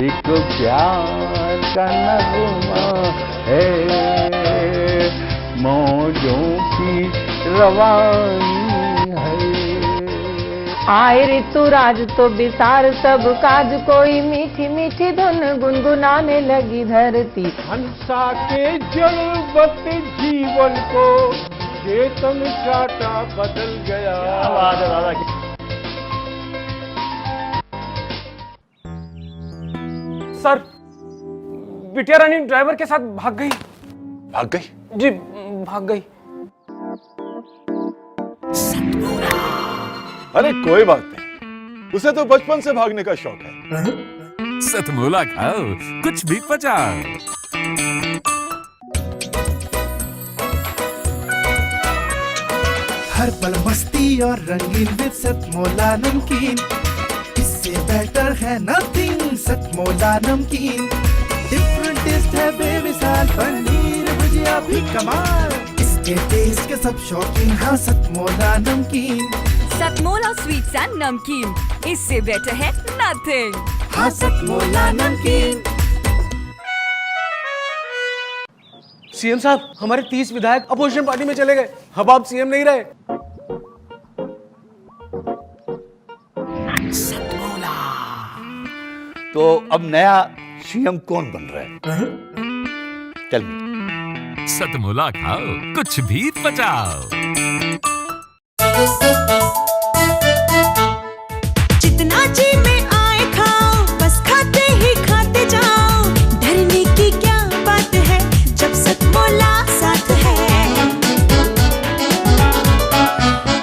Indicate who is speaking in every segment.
Speaker 1: एक प्यार का नगमा है, मौजों की रवानी है।
Speaker 2: आए ऋतुराज तो बिसार सब काज, कोई मीठी मीठी धुन गुनगुनाने लगी धरती।
Speaker 1: हंसा के जलवत जीवन को चेतन चाटा बदल गया।
Speaker 3: सर, बिटिया रानी ड्राइवर के साथ भाग गई।
Speaker 4: भाग गई?
Speaker 3: जी, भाग गई।
Speaker 4: अरे कोई बात नहीं, उसे तो बचपन से भागने का शौक है।
Speaker 5: सतमोला खाओ, कुछ भी पचाओ।
Speaker 6: हर पल मस्ती और रंगीन विद सतमोला नमकीन, इससे बेटर है नथिंग। सतमोला नमकीन डिफरेंट टेस्ट है बेमिसाल, पनीर भुजिया भी कमाल, इसके टेस्ट के सब शौकीन। हाँ सतमोला नमकीन,
Speaker 7: सतमोला स्वीट्स एंड नमकीन, इससे बेटर है नथिंग।
Speaker 6: हाँ सतमोला नमकीन।
Speaker 3: सीएम साहब, हमारे 30 विधायक अपोजिशन पार्टी में चले गए। अब आप सीएम नहीं रहे।
Speaker 4: तो अब नया सीएम कौन बन रहा है? चल
Speaker 5: सतमोला खाओ, कुछ भी पचाओ।
Speaker 7: जितना जी में आए खाओ, बस खाते ही खाते जाओ। डरने की क्या बात है जब सतमोला साथ है।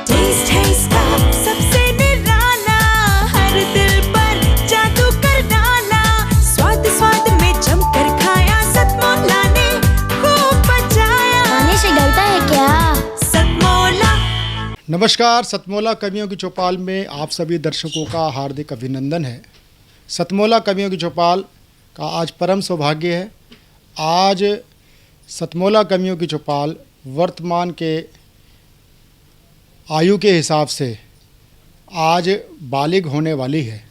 Speaker 7: टेस्ट है इसका सबसे निराला, हर दिल पर जादू कर डाला। स्वाद स्वाद में जमकर खाया, सतमोला ने खूब बचाया।
Speaker 8: खाने से डरता है क्या?
Speaker 7: सतमोला।
Speaker 9: नमस्कार, सतमोला कवियों की चौपाल में आप सभी दर्शकों का हार्दिक अभिनंदन है। सतमोला कवियों की चौपाल का आज परम सौभाग्य है। आज सतमोला कवियों की चौपाल वर्तमान के आयु के हिसाब से आज बालिग होने वाली है।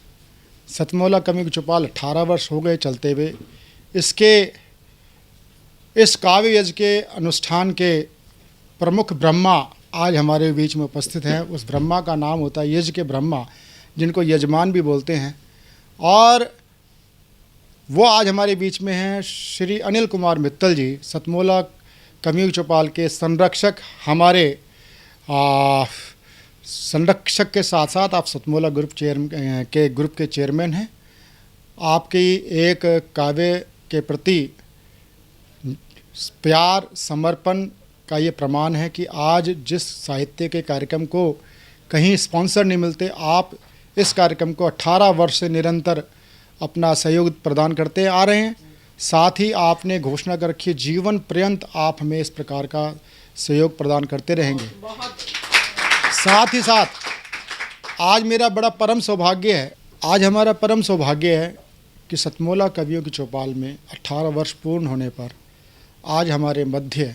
Speaker 9: सतमोला कवियों की चौपाल 18 वर्ष हो गए चलते हुए। इस काव्य यज्ञ के अनुष्ठान के प्रमुख ब्रह्मा आज हमारे बीच में उपस्थित हैं। उस ब्रह्मा का नाम होता है यज्ञ के ब्रह्मा, जिनको यजमान भी बोलते हैं, और वो आज हमारे बीच में हैं श्री अनिल कुमार मित्तल जी, सतमोला कवियों की चौपाल के संरक्षक। हमारे संरक्षक के साथ साथ आप सतमोला ग्रुप के चेयरमैन हैं। आपकी एक काव्य के प्रति प्यार समर्पण का ये प्रमाण है कि आज जिस साहित्य के कार्यक्रम को कहीं स्पॉन्सर नहीं मिलते, आप इस कार्यक्रम को 18 वर्ष से निरंतर अपना सहयोग प्रदान करते आ रहे हैं। साथ ही आपने घोषणा कर रखी है जीवन पर्यंत आप हमें इस प्रकार का सहयोग प्रदान करते रहेंगे। साथ ही साथ आज मेरा बड़ा परम सौभाग्य है, आज हमारा परम सौभाग्य है कि सतमोला कवियों की चौपाल में 18 वर्ष पूर्ण होने पर आज हमारे मध्य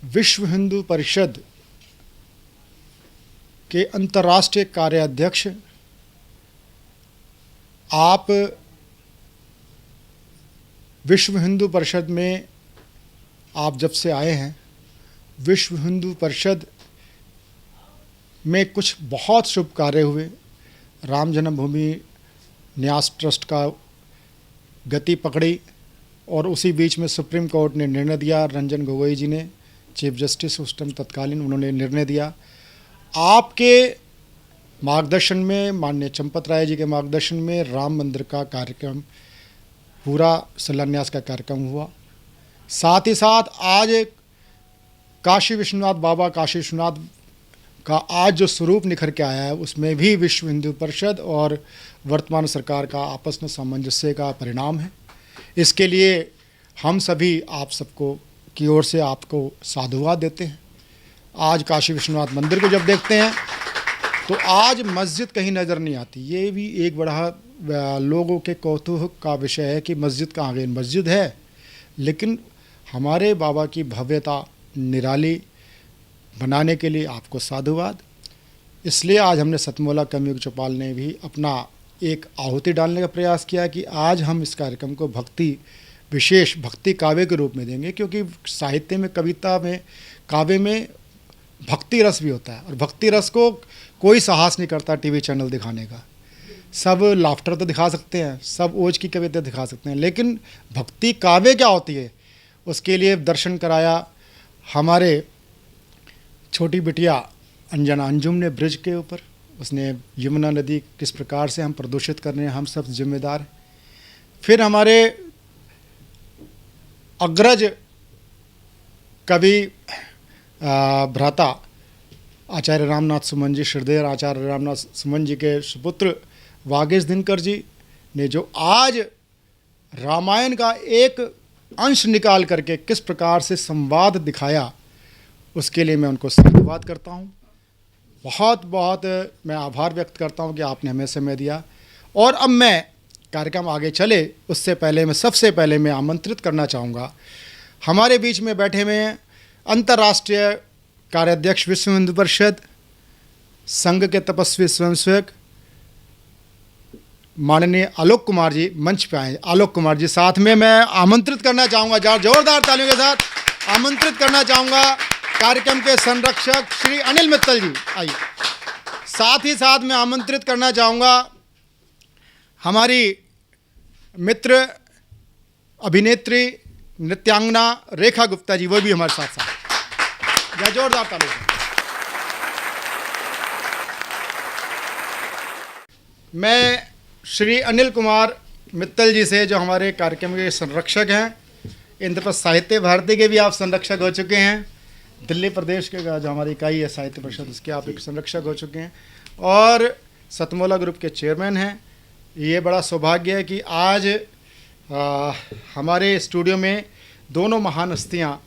Speaker 9: विश्व हिंदू परिषद के अंतर्राष्ट्रीय कार्याध्यक्ष, आप विश्व हिंदू परिषद में आप जब से आए हैं, विश्व हिंदू परिषद में कुछ बहुत शुभ कार्य हुए। राम जन्मभूमि न्यास ट्रस्ट का गति पकड़ी और उसी बीच में सुप्रीम कोर्ट ने निर्णय दिया। रंजन गोगोई जी ने, चीफ जस्टिस उस टाइम तत्कालीन, उन्होंने निर्णय दिया। आपके मार्गदर्शन में, माननीय चंपत राय जी के मार्गदर्शन में राम मंदिर का कार्यक्रम, पूरा शिलान्यास का कार्यक्रम हुआ। साथ ही साथ आज काशी विश्वनाथ बाबा, काशी विश्वनाथ का आज जो स्वरूप निखर के आया है, उसमें भी विश्व हिंदू परिषद और वर्तमान सरकार का आपस में सामंजस्य का परिणाम है। इसके लिए हम सभी आप सबको की ओर से आपको साधुवाद देते हैं। आज काशी विश्वनाथ मंदिर को जब देखते हैं तो आज मस्जिद कहीं नज़र नहीं आती। ये भी एक बड़ा लोगों के कौतूहल का विषय है कि मस्जिद कहाँ गई। मस्जिद है, लेकिन हमारे बाबा की भव्यता निराली बनाने के लिए आपको साधुवाद। इसलिए आज हमने सतमोला कवियों की चौपाल ने भी अपना एक आहुति डालने का प्रयास किया कि आज हम इस कार्यक्रम को विशेष भक्ति काव्य के रूप में देंगे, क्योंकि साहित्य में, कविता में, काव्य में भक्ति रस भी होता है, और भक्ति रस को कोई साहस नहीं करता टीवी चैनल दिखाने का। सब लाफ्टर तो दिखा सकते हैं, सब ओज की कविता दिखा सकते हैं, लेकिन भक्ति काव्य क्या होती है उसके लिए दर्शन कराया हमारे छोटी बिटिया अंजना अंजुम ने ब्रिज के ऊपर। उसने यमुना नदी किस प्रकार से हम प्रदूषित कर रहे हैं, हम सब जिम्मेदार हैं। फिर हमारे अग्रज कवि भ्राता आचार्य रामनाथ सुमन जी, श्रद्धेय आचार्य रामनाथ सुमन जी के सुपुत्र वागीश दिनकर जी ने जो आज रामायण का एक अंश निकाल करके किस प्रकार से संवाद दिखाया, उसके लिए मैं उनको धन्यवाद करता हूँ। बहुत बहुत मैं आभार व्यक्त करता हूँ कि आपने हमें समय दिया। और अब मैं कार्यक्रम आगे चले उससे पहले मैं सबसे पहले मैं आमंत्रित करना चाहूँगा हमारे बीच में बैठे हुए अंतर्राष्ट्रीय कार्याध्यक्ष विश्व हिंदू परिषद संघ के तपस्वी स्वयंसेवक माननीय आलोक कुमार जी मंच पे आए। आलोक कुमार जी साथ में मैं आमंत्रित करना चाहूँगा, जोरदार तालियों के साथ आमंत्रित करना चाहूँगा कार्यक्रम के संरक्षक श्री अनिल मित्तल जी आइए। साथ ही साथ मैं आमंत्रित करना चाहूँगा हमारी मित्र अभिनेत्री नृत्यांगना रेखा गुप्ता जी, वो भी हमारे साथ साथ। जोरदार तालियां। मैं श्री अनिल कुमार मित्तल जी से, जो हमारे कार्यक्रम के संरक्षक हैं, इंद्रप्रस्थ साहित्य भारती के भी आप संरक्षक हो चुके हैं, दिल्ली प्रदेश के जो हमारी इकाई है साहित्य परिषद उसके आप एक संरक्षक हो चुके हैं, और सतमोला ग्रुप के चेयरमैन हैं। ये बड़ा सौभाग्य है कि आज हमारे स्टूडियो में दोनों महान हस्तियाँ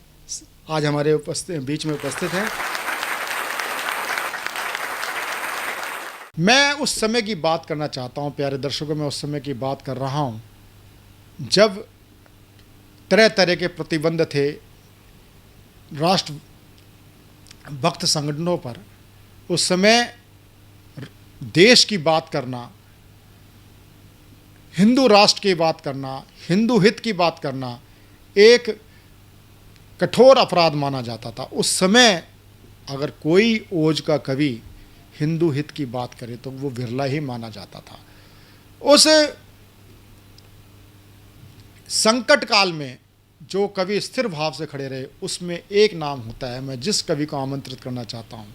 Speaker 9: आज हमारे बीच में उपस्थित हैं। मैं उस समय की बात करना चाहता हूँ प्यारे दर्शकों, मैं उस समय की बात कर रहा हूँ जब तरह तरह के प्रतिबंध थे राष्ट्र भक्त संगठनों पर। उस समय देश की बात करना, हिंदू राष्ट्र की बात करना, हिंदू हित की बात करना एक कठोर अपराध माना जाता था। उस समय अगर कोई ओज का कवि हिंदू हित की बात करे तो वो विरला ही माना जाता था। उस संकट काल में जो कवि स्थिर भाव से खड़े रहे, उसमें एक नाम होता है, मैं जिस कवि को आमंत्रित करना चाहता हूँ।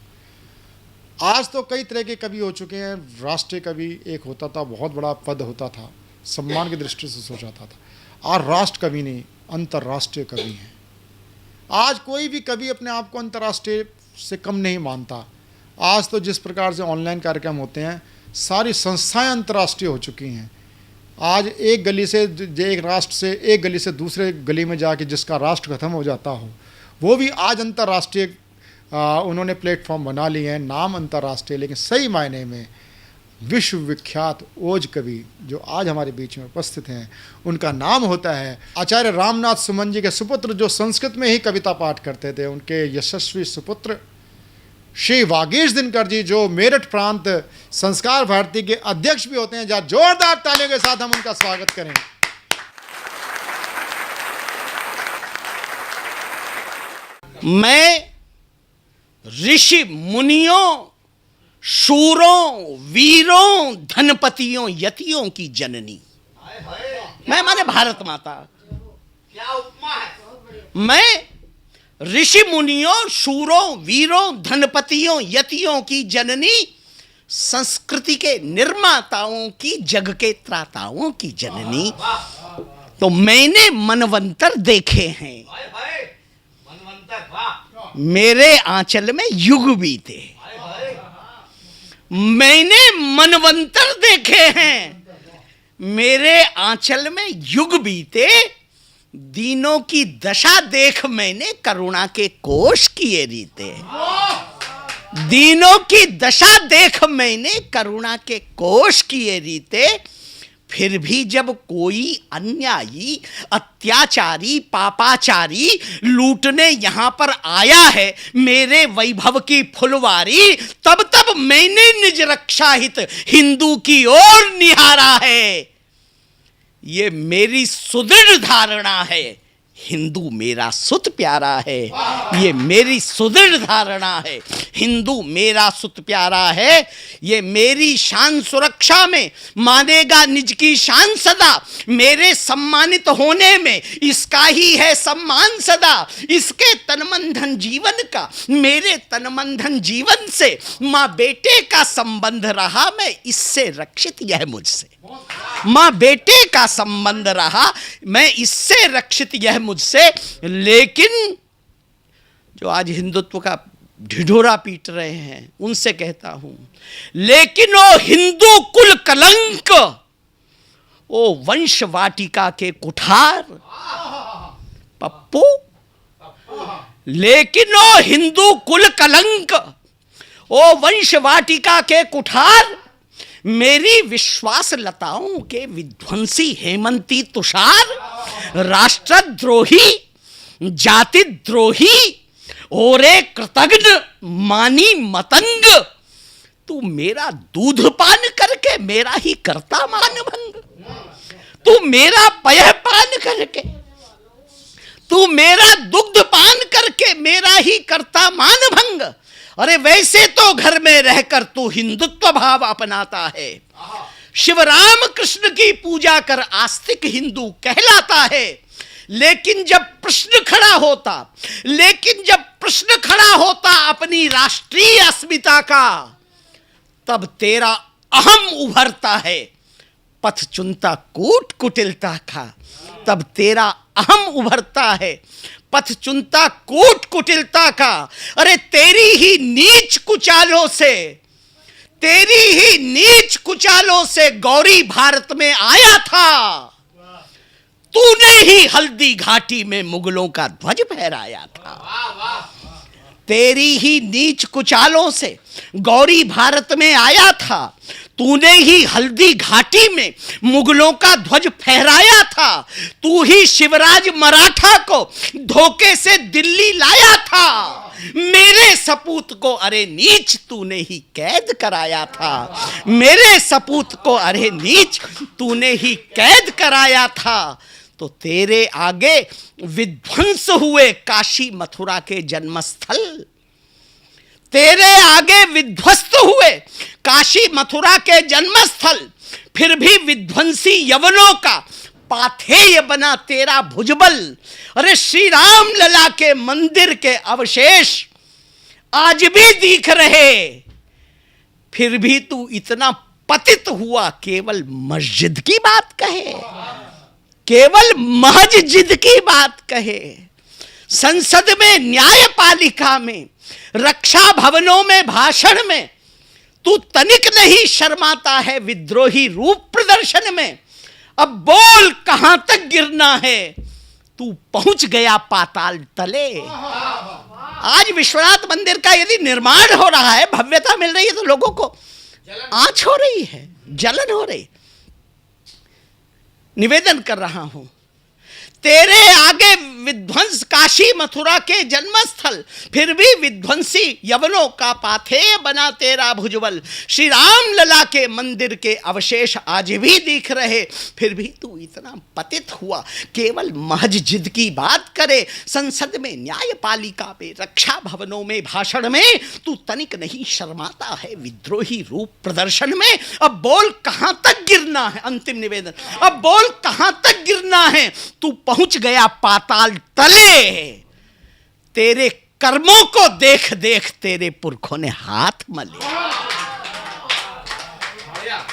Speaker 9: आज तो कई तरह के कवि हो चुके हैं। राष्ट्रीय कवि एक होता था, बहुत बड़ा पद होता था, सम्मान की दृष्टि से सोचा जाता था। आज राष्ट्र कवि नहीं, अंतर्राष्ट्रीय कवि हैं। आज कोई भी कवि अपने आप को अंतर्राष्ट्रीय से कम नहीं मानता। आज तो जिस प्रकार से ऑनलाइन कार्यक्रम होते हैं, सारी संस्थाएं अंतर्राष्ट्रीय हो चुकी हैं। आज एक गली से, एक राष्ट्र से एक गली से दूसरे गली में जाके जिसका राष्ट्र खत्म हो जाता हो, वो भी आज अंतर्राष्ट्रीय उन्होंने प्लेटफॉर्म बना लिए हैं, नाम अंतर्राष्ट्रीय। लेकिन सही मायने में विश्वविख्यात ओज कवि जो आज हमारे बीच में उपस्थित हैं, उनका नाम होता है आचार्य रामनाथ सुमन जी के सुपुत्र, जो संस्कृत में ही कविता पाठ करते थे। उनके यशस्वी सुपुत्र श्री वागीश दिनकर जी, जो मेरठ प्रांत संस्कार भारती के अध्यक्ष भी होते हैं। जहाँ जोरदार तालियों के साथ हम उनका स्वागत करें।
Speaker 8: मैं ऋषि मुनियों, शूरों, वीरों, धनपतियों, यतियों की जननी। मैं माने भारत माता। क्या उपमा है। मैं ऋषि मुनियों, शूरों, वीरों, धनपतियों, यतियों की जननी, संस्कृति के निर्माताओं की, जग के त्राताओं की जननी। तो मैंने मनवंतर देखे हैं, मेरे आंचल में युग बीते। मैंने मनवंतर देखे हैं, मेरे आंचल में युग बीते। दीनों की दशा देख मैंने करुणा के कोष किए रीते। दीनों की दशा देख मैंने करुणा के कोष किए रीते। फिर भी जब कोई अन्यायी, अत्याचारी, पापाचारी लूटने यहां पर आया है मेरे वैभव की फुलवारी, तब तब मैंने निज रक्षा हित हिंदू की ओर निहारा है। ये मेरी सुदृढ़ धारणा है, हिंदू मेरा सुत प्यारा है। ये मेरी सुदृढ़ धारणा है, हिंदू मेरा सुत प्यारा है। ये मेरी शान सुरक्षा में मानेगा निज की शान सदा, मेरे सम्मानित होने में इसका ही है सम्मान सदा। इसके तनमंधन जीवन का मेरे तनमंधन जीवन से माँ बेटे का संबंध रहा, मैं इससे रक्षित यह मुझसे। माँ बेटे का संबंध रहा, मैं इससे रक्षित यह मुझसे। लेकिन जो आज हिंदुत्व का ढिढोरा पीट रहे हैं उनसे कहता हूं, लेकिन ओ हिंदू कुल कलंक, ओ वंश वाटिका के कुठार पप्पू, लेकिन ओ हिंदू कुल कलंक, ओ वंश वाटिका के कुठार, मेरी विश्वास लताओं के विध्वंसी हेमंती तुषार, राष्ट्रद्रोही, जाति द्रोही, ओरे कृतघ्न मानी मतंग, तू मेरा दूध पान करके मेरा ही करता मान भंग। तू मेरा पयः पान करके, तू मेरा दुग्ध पान करके मेरा ही करता मान भंग। अरे वैसे तो घर में रहकर तू हिंदुत्व भाव अपनाता है, शिवराम कृष्ण की पूजा कर आस्तिक हिंदू कहलाता है। लेकिन जब प्रश्न खड़ा होता अपनी राष्ट्रीय अस्मिता का, तब तेरा अहम उभरता है। पथ चुनता कूट कुटिलता का, तब तेरा अहम उभरता है। पथ चुनता कूट कुटिलता का। अरे तेरी ही नीच कुचालों से गौरी भारत में आया था। तूने ही हल्दी घाटी में मुगलों का ध्वज फहराया था। तेरी ही नीच कुचालों से गौरी भारत में आया था। तूने ही हल्दी घाटी में मुगलों का ध्वज फहराया था। तू ही शिवराज मराठा को धोखे से दिल्ली लाया था। मेरे सपूत को अरे नीच तूने ही कैद कराया था। मेरे सपूत को अरे नीच तूने ही कैद कराया था। तो तेरे आगे विध्वंस हुए काशी मथुरा के जन्मस्थल, तेरे आगे विध्वस्त हुए काशी मथुरा के जन्मस्थल, फिर भी विध्वंसी यवनों का पाथेय बना तेरा भुजबल। अरे श्री राम लला के मंदिर के अवशेष आज भी दिख रहे, फिर भी तू इतना पतित हुआ केवल मस्जिद की बात कहे, केवल महज जिद की बात कहे। संसद में, न्यायपालिका में, रक्षा भवनों में, भाषण में तू तनिक नहीं शर्माता है विद्रोही रूप प्रदर्शन में। अब बोल कहां तक गिरना है, तू पहुंच गया पाताल तले। आज विश्वनाथ मंदिर का यदि निर्माण हो रहा है, भव्यता मिल रही है, तो लोगों को आंच हो रही है, जलन हो रही। निवेदन कर रहा हूं, तेरे आगे विध्वंस काशी मथुरा के जन्मस्थल, फिर भी विध्वंसी यवनों का पाथेय बना तेरा भुजबल। श्री राम लला के मंदिर के अवशेष आज भी दिख रहे, फिर भी तू इतना पतित हुआ केवल महज जिद की बात करे। संसद में, न्यायपालिका में, रक्षा भवनों में, भाषण में तू तनिक नहीं शर्माता है विद्रोही रूप प्रदर्शन में। अब बोल कहां तक गिरना है, अंतिम निवेदन, अब बोल कहां तक गिरना है, तू पहुंच गया पाताल तले। तेरे कर्मों को देख देख तेरे पुरखों ने हाथ मले।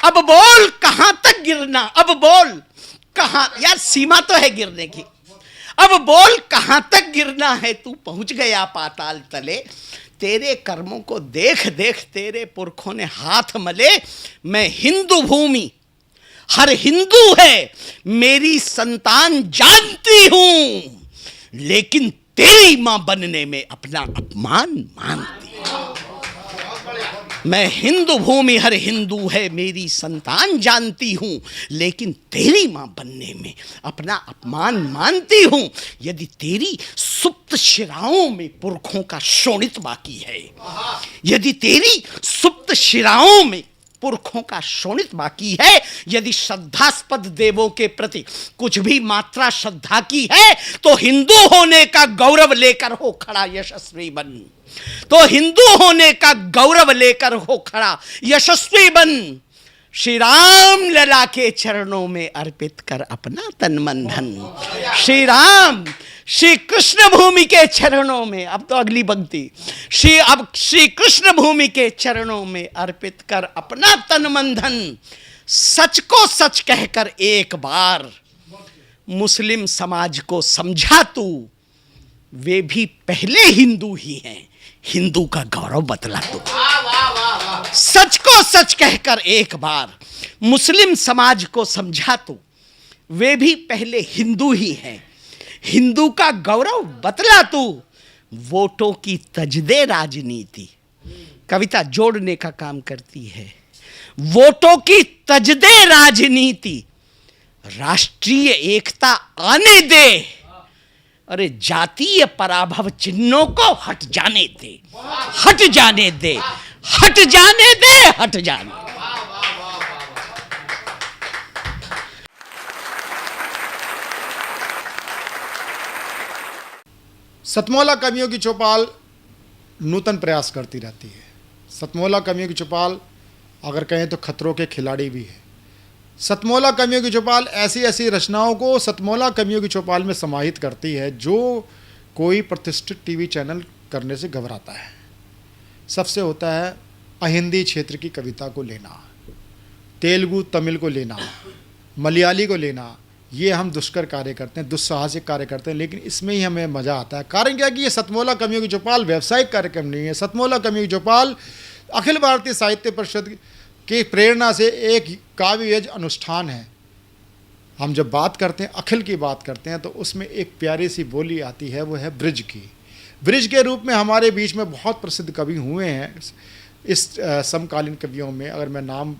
Speaker 8: अब बोल कहां तक गिरना, अब बोल कहां, यार सीमा तो है गिरने की। अब बोल कहां तक गिरना है, तू पहुंच गया पाताल तले। तेरे कर्मों को देख देख तेरे पुरखों ने हाथ मले। मैं हिंदू भूमि, हर हिंदू है मेरी संतान जानती हूं, लेकिन तेरी मां बनने में अपना अपमान मानती हूं। मैं हिंदू भूमि हर हिंदू है मेरी संतान जानती हूँ, लेकिन तेरी माँ बनने में अपना अपमान मानती हूँ। यदि तेरी सुप्त शिराओं में पुरखों का शोणित बाकी है, यदि तेरी सुप्त शिराओं में पुरखों का शोणित बाकी है, यदि श्रद्धास्पद देवों के प्रति कुछ भी मात्रा श्रद्धा की है, तो हिंदू होने का गौरव लेकर हो खड़ा यशस्वी बन। तो हिंदू होने का गौरव लेकर हो खड़ा यशस्वी बन। श्री राम लला के चरणों में अर्पित कर अपना तन मन धन। श्री राम श्री कृष्ण भूमि के चरणों में, अब तो अगली पंक्ति, श्री कृष्ण भूमि के चरणों में अर्पित कर अपना तन मन धन। सच को सच कहकर एक बार मुस्लिम समाज को समझा तू, वे भी पहले हिंदू ही हैं, हिंदू का गौरव बतला तू। सच को सच कहकर एक बार मुस्लिम समाज को समझा तू, वे भी पहले हिंदू ही हैं, हिंदू का गौरव बतला तू। वोटों की तजदे राजनीति, कविता जोड़ने का काम करती है। वोटों की तजदे राजनीति, राष्ट्रीय एकता आने दे। अरे जातीय पराभव चिन्हों को हट जाने दे, हट जाने दे, हट जाने दे, हट जाने दे।
Speaker 9: सतमौला कवियों की चौपाल नूतन प्रयास करती रहती है। सतमौला कवियों की चौपाल अगर कहें तो खतरों के खिलाड़ी भी है। सतमौला कवियों की चौपाल ऐसी ऐसी रचनाओं को सतमौला कवियों की चौपाल में समाहित करती है जो कोई प्रतिष्ठित टीवी चैनल करने से घबराता है। सबसे होता है अहिंदी क्षेत्र की कविता को लेना, तेलुगु तमिल को लेना, मलयाली को लेना। ये हम दुष्कर कार्य करते हैं, दुस्साहसिक कार्य करते हैं, लेकिन इसमें ही हमें मज़ा आता है। कारण क्या कि ये सतमौला कवियों की चौपाल व्यावसायिक कार्यक्रम नहीं है। सतमौला कवियों की चौपाल अखिल भारतीय साहित्य परिषद की प्रेरणा से एक काव्य यज्ञ अनुष्ठान है। हम जब बात करते हैं, अखिल की बात करते हैं, तो उसमें एक प्यारी सी बोली आती है, वो है ब्रिज की। ब्रिज के रूप में हमारे बीच में बहुत प्रसिद्ध कवि हुए हैं इस समकालीन कवियों में। अगर मैं नाम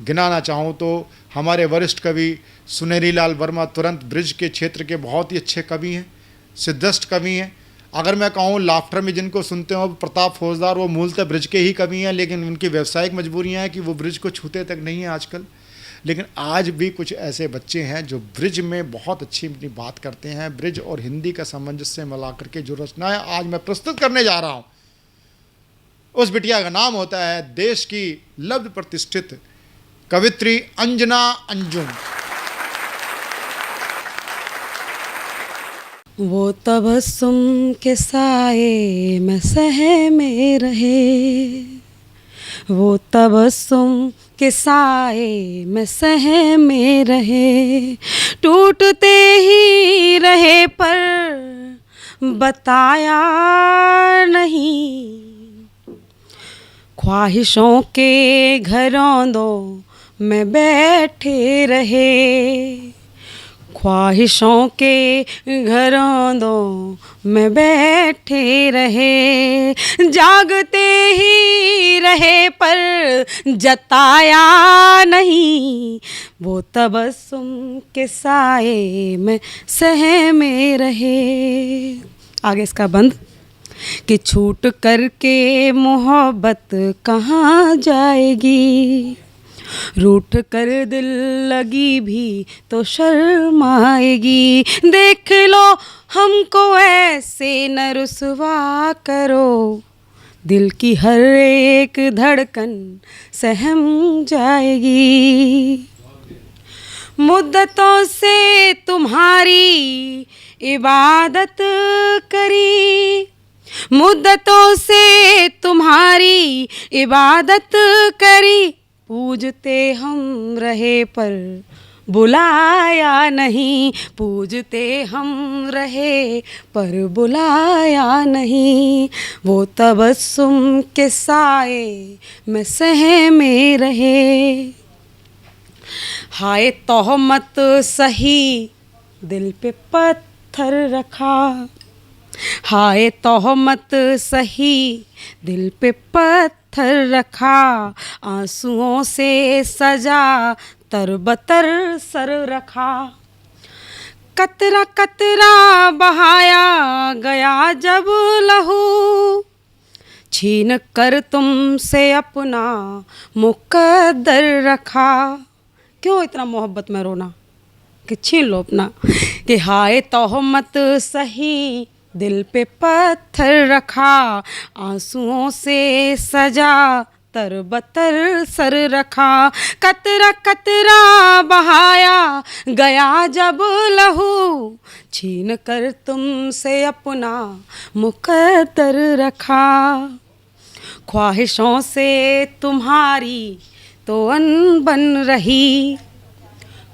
Speaker 9: गिनाना चाहूँ तो हमारे वरिष्ठ कवि सुनहरी लाल वर्मा तुरंत ब्रिज के क्षेत्र के बहुत ही अच्छे कवि हैं, सिद्धस्त कवि हैं। अगर मैं कहूँ लाफ्टर में जिनको सुनते हो प्रताप फौजदार, वो मूलतः ब्रिज के ही कवि हैं, लेकिन उनकी व्यावसायिक मजबूरियाँ हैं कि वो ब्रिज को छूते तक नहीं हैं आजकल। लेकिन आज भी कुछ ऐसे बच्चे हैं जो ब्रिज में बहुत अच्छी अपनी बात करते हैं। ब्रिज और हिंदी का सामंजस्य मिला करके जो रचनाएं आज मैं प्रस्तुत करने जा रहा हूँ, उस बिटिया का नाम होता है देश की लब्ध प्रतिष्ठित कवित्री अंजना अंजुम।
Speaker 10: वो तबस्सुम के साए में सहमे रहे, वो तबस्सुम के साए में सहमे रहे, टूटते ही रहे पर बताया नहीं, ख्वाहिशों के घरौंदों में बैठे रहे, ख्वाहिशों के घरौंदों में बैठे रहे, जागते ही रहे पर जताया नहीं, वो तबस्सुम के साए में सहमे रहे। आगे इसका बंद कि छूट करके मोहब्बत कहाँ जाएगी, रूठ कर दिल लगी भी तो शर्माएगी, देख लो हमको ऐसे न रुसवा करो, दिल की हर एक धड़कन सहम जाएगी, मुद्दतों से तुम्हारी इबादत करी, मुद्दतों से तुम्हारी इबादत करी, पूजते हम रहे पर बुलाया नहीं, पूजते हम रहे पर बुलाया नहीं, वो तबस्सुम के साए में सहमे रहे, हाय तोहमत सही दिल पे पत्थर रखा, हाय तोहमत सही दिल पे पत्थर रखा, आंसुओं से सजा तरबतर सर रखा। कतरा कतरा बहाया गया जब लहू, छीन कर तुमसे अपना मुकद्दर रखा। क्यों इतना मोहब्बत में रोना कि छीन लो अपना। कि हाय तोहमत सही दिल पे पत्थर रखा, आंसुओं से सजा तरबतर सर रखा। कतरा कतरा बहाया गया जब लहू, छीन कर तुमसे अपना मुकद्दर रखा। ख्वाहिशों से तुम्हारी तो अनबन रही,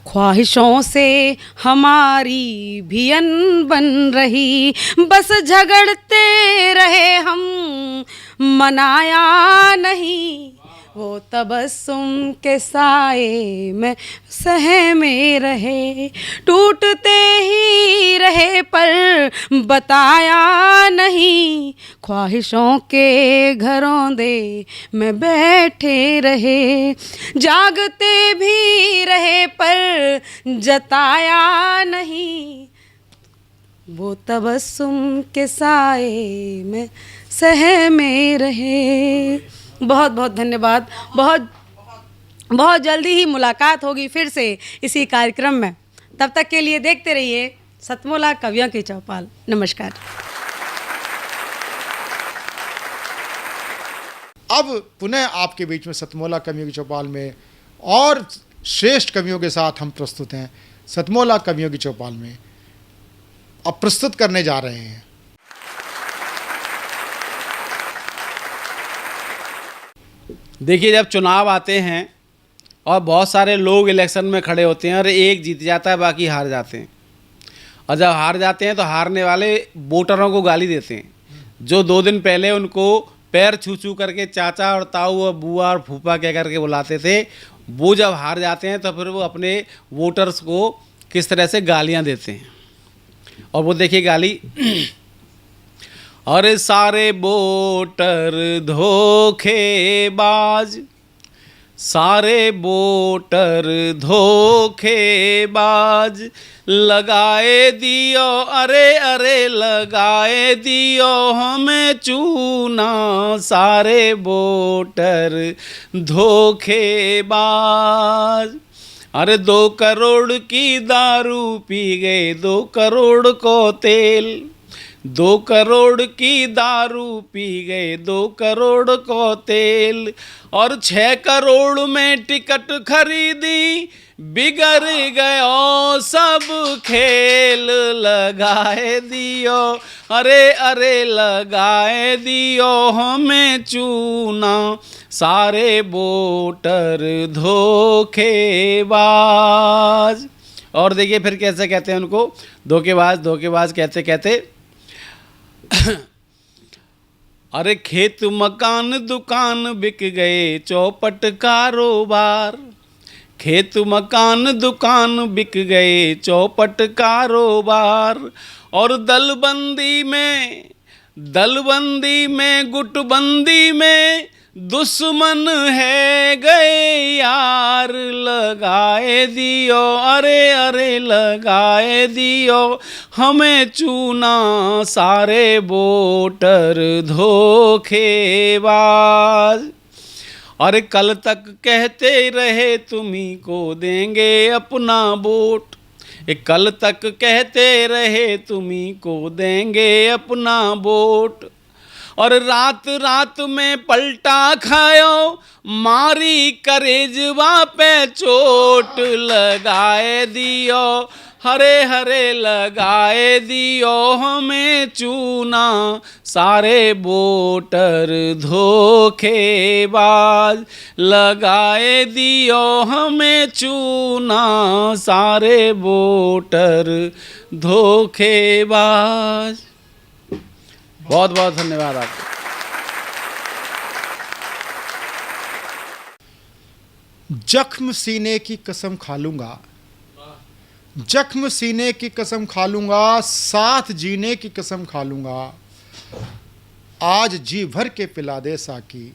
Speaker 10: ख्वाहिशों से हमारी भी अनबन रही। बस झगड़ते रहे हम, मनाया नहीं। वो तबस्सुम के साए में सहमे रहे, टूटते ही रहे पर बताया नहीं। ख्वाहिशों के घरों दे में बैठे रहे, जागते भी रहे पर जताया नहीं। वो तबस्सुम के साए में सहमे रहे। बहुत बहुत धन्यवाद। बहुत जल्दी ही मुलाकात होगी फिर से इसी कार्यक्रम में। तब तक के लिए देखते रहिए सतमोला कवियों की चौपाल। नमस्कार।
Speaker 9: अब पुनः आपके बीच में सतमोला कवियों की चौपाल में और श्रेष्ठ कवियों के साथ हम प्रस्तुत हैं। सतमोला कवियों की चौपाल में अब प्रस्तुत करने जा रहे हैं
Speaker 3: देखिए, जब चुनाव आते हैं और बहुत सारे लोग इलेक्शन में खड़े होते हैं और एक जीत जाता है, बाकी हार जाते हैं। और जब हार जाते हैं तो हारने वाले वोटरों को गाली देते हैं, जो 2 दिन पहले उनको पैर छू छू करके चाचा और ताऊ और बुआ और फूफा कह करके बुलाते थे। वो जब हार जाते हैं तो फिर वो अपने वोटर्स को किस तरह से गालियां देते हैं। और वो देखिए गाली, अरे सारे वोटर धोखेबाज, सारे वोटर धोखेबाज, लगाए दियो अरे अरे लगाए दियो हमें चूना, सारे वोटर धोखेबाज। अरे 2 करोड़ की दारू पी गए 2 करोड़ को तेल, 2 करोड़ की दारू पी गए 2 करोड़ को तेल। और 6 करोड़ में टिकट खरीदी, बिगड़ गयो सब खेल, लगाए दियो अरे अरे लगाए दियो हमें चूना, सारे वोटर धोखेबाज। और देखिए फिर कैसे कहते हैं उनको, धोखेबाज धोखेबाज कहते कहते अरे खेत मकान दुकान बिक गए चौपट कारोबार, खेत मकान दुकान बिक गए चौपट कारोबार। और दलबंदी में गुटबंदी में दुश्मन है गए यार, लगाए दियो अरे अरे लगाए दियो हमें चूना, सारे वोटर धोखेबाज। अरे कल तक कहते रहे तुम्ही को देंगे अपना वोट, कल तक कहते रहे तुम्ही को देंगे अपना वोट। और रात रात में पलटा खायो, मारी करेजवा पे चोट, लगाए दियो हरे हरे लगाए दियो हमें चूना, सारे वोटर धोखेबाज, लगाए दियो हमें चूना, सारे वोटर धोखेबाज। बहुत बहुत धन्यवाद आपको।
Speaker 9: जख्म सीने की कसम खा लूंगा, जख्म सीने की कसम खा लूँगा, साथ जीने की कसम खा लूँगा, आज जी भर के पिला दे साकी,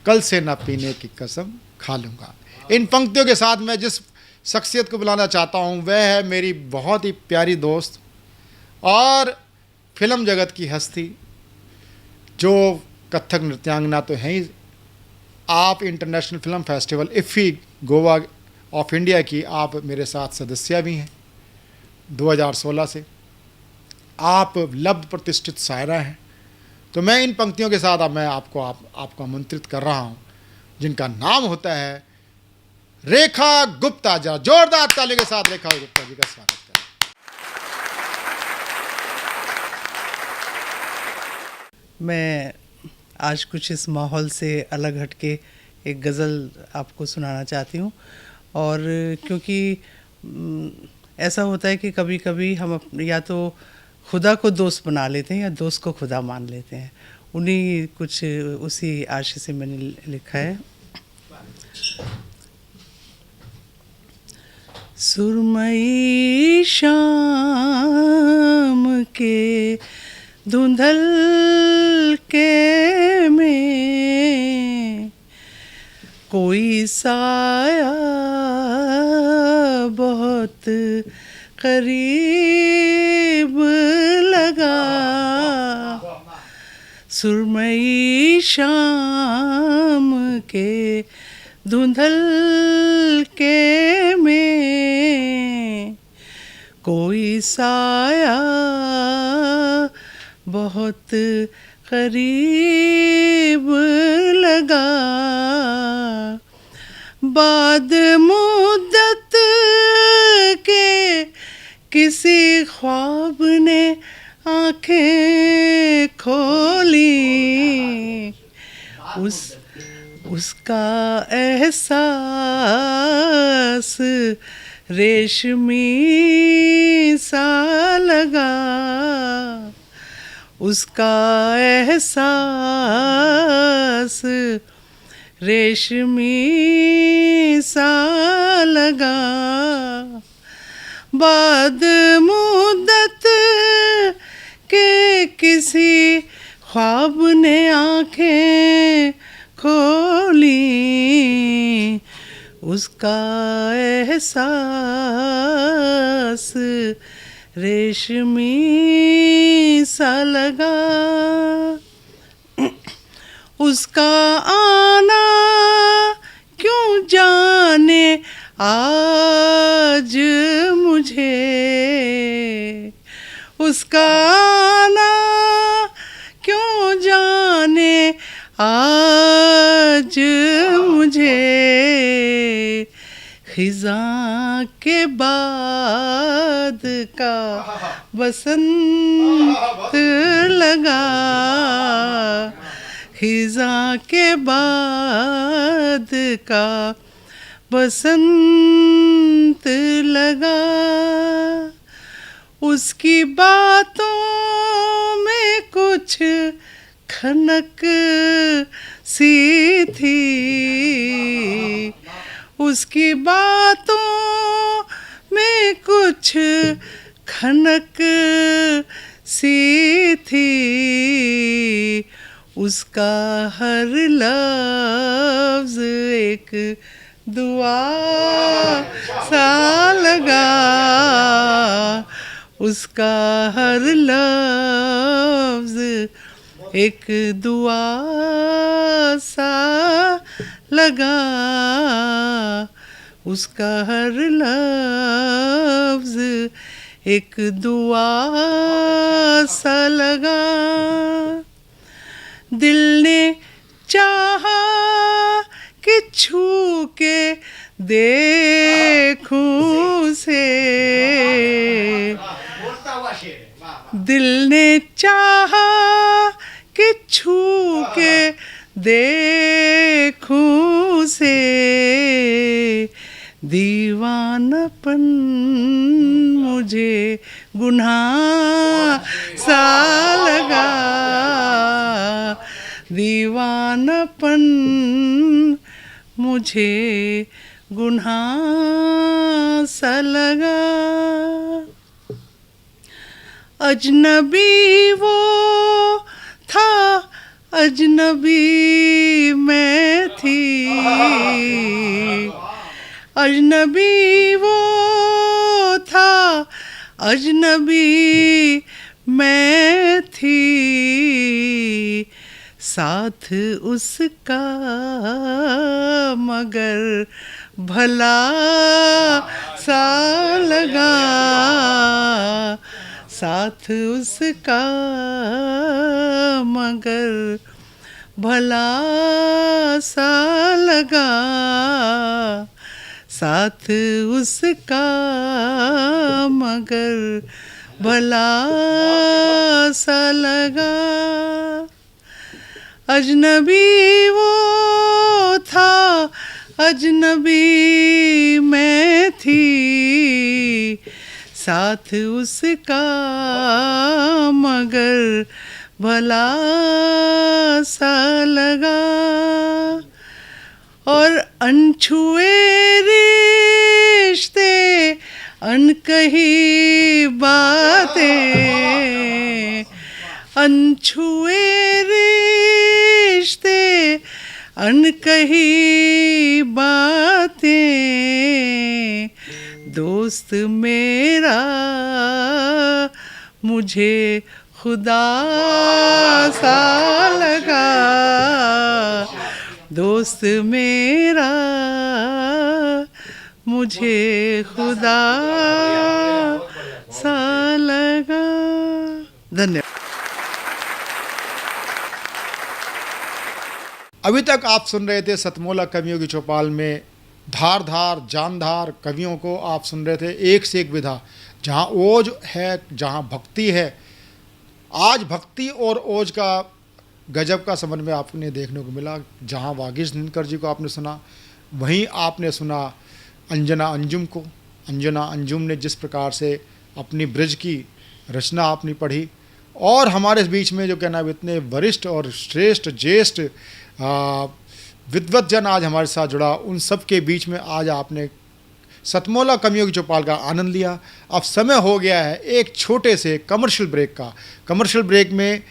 Speaker 9: कल से ना पीने की कसम खा लूँगा। इन पंक्तियों के साथ मैं जिस शख्सियत को बुलाना चाहता हूँ वह है मेरी बहुत ही प्यारी दोस्त और फिल्म जगत की हस्ती, जो कथक नृत्यांगना तो हैं ही। आप international film festival IFFI Goa of India की आप मेरे साथ सदस्य भी हैं 2016 से। आप लब्ध प्रतिष्ठित शायरा हैं। तो मैं इन पंक्तियों के साथ अब मैं आपको आमंत्रित कर रहा हूं, जिनका नाम होता है रेखा गुप्ता। जरा जोरदार ताली के साथ रेखा गुप्ता जी का स्वागत करें।
Speaker 11: मैं आज कुछ इस माहौल से अलग हटके एक गज़ल आपको सुनाना चाहती हूँ। और क्योंकि ऐसा होता है कि कभी कभी हम या तो खुदा को दोस्त बना लेते हैं या दोस्त को खुदा मान लेते हैं। उन्हीं कुछ उसी आशय से मैंने लिखा है। सुरमई शाम के धुंधल के में कोई साया बहुत करीब लगा, सुरमई शाम के धुंधल के में कोई साया बहुत करीब लगा, बाद मुद्दत के किसी ख्वाब ने आँखें खोली, उसका एहसास रेशमी सा लगा, उसका एहसास रेशमी सा लगा, बाद मुद्दत के किसी ख्वाब ने आँखें खोली, उसका एहसास रेशमी सा लगा, उसका आना क्यों जाने आज मुझे, उसका आना क्यों जाने आज मुझे, खिज़ां के बाद का बसंत लगा, खिज़ां के बाद का बसंत लगा, उसकी बातों में कुछ खनक सी थी, उसकी बातों में कुछ खनक सी थी, उसका हर लफ्ज़ एक दुआ सा लगा, उसका हर लफ्ज़ एक दुआ सा लगा, उसका हर लफ्ज़ एक दुआ सा लगा, दिल ने चाहा कि छू के देखूं से, दिल ने चाहा कि छू के देखूं से, दीवानापन मुझे गुनाह सा लगा, दीवानापन मुझे गुनाह सा लगा। अजनबी वो था, अजनबी मैं थी, अजनबी वो था, अजनबी मैं थी, साथ उसका मगर भला सा लगा, साथ उसका मगर भला सा लगा, साथ उसका मगर भला सा लगा। अजनबी वो था, अजनबी मैं थी, साथ उसका मगर भला सा लगा। और अनछुए रिश्ते, अनकही बातें, अनछुए रिश्ते, अनकही बातें, दोस्त मेरा मुझे खुदा सा लगा, दोस्त मेरा मुझे खुदा सा लगा। धन्यवाद।
Speaker 9: अभी तक आप सुन रहे थे सतमोला कवियों की चौपाल में धार धार जानधार कवियों को आप सुन रहे थे, एक से एक विधा, जहाँ ओज है, जहाँ भक्ति है। आज भक्ति और ओज का गजब का समन्वय में आपने देखने को मिला। जहाँ वागीश दिनकर जी को आपने सुना, वहीं आपने सुना अंजना अंजुम को। अंजना अंजुम ने जिस प्रकार से अपनी ब्रज की रचना आपने पढ़ी, और हमारे बीच में जो कहना इतने वरिष्ठ और श्रेष्ठ ज्येष्ठ विद्वत जन आज हमारे साथ जुड़ा, उन सब के बीच में आज आपने सतमोला कवियों की चौपाल का आनंद लिया। अब समय हो गया है एक छोटे से कमर्शियल ब्रेक का। कमर्शियल ब्रेक में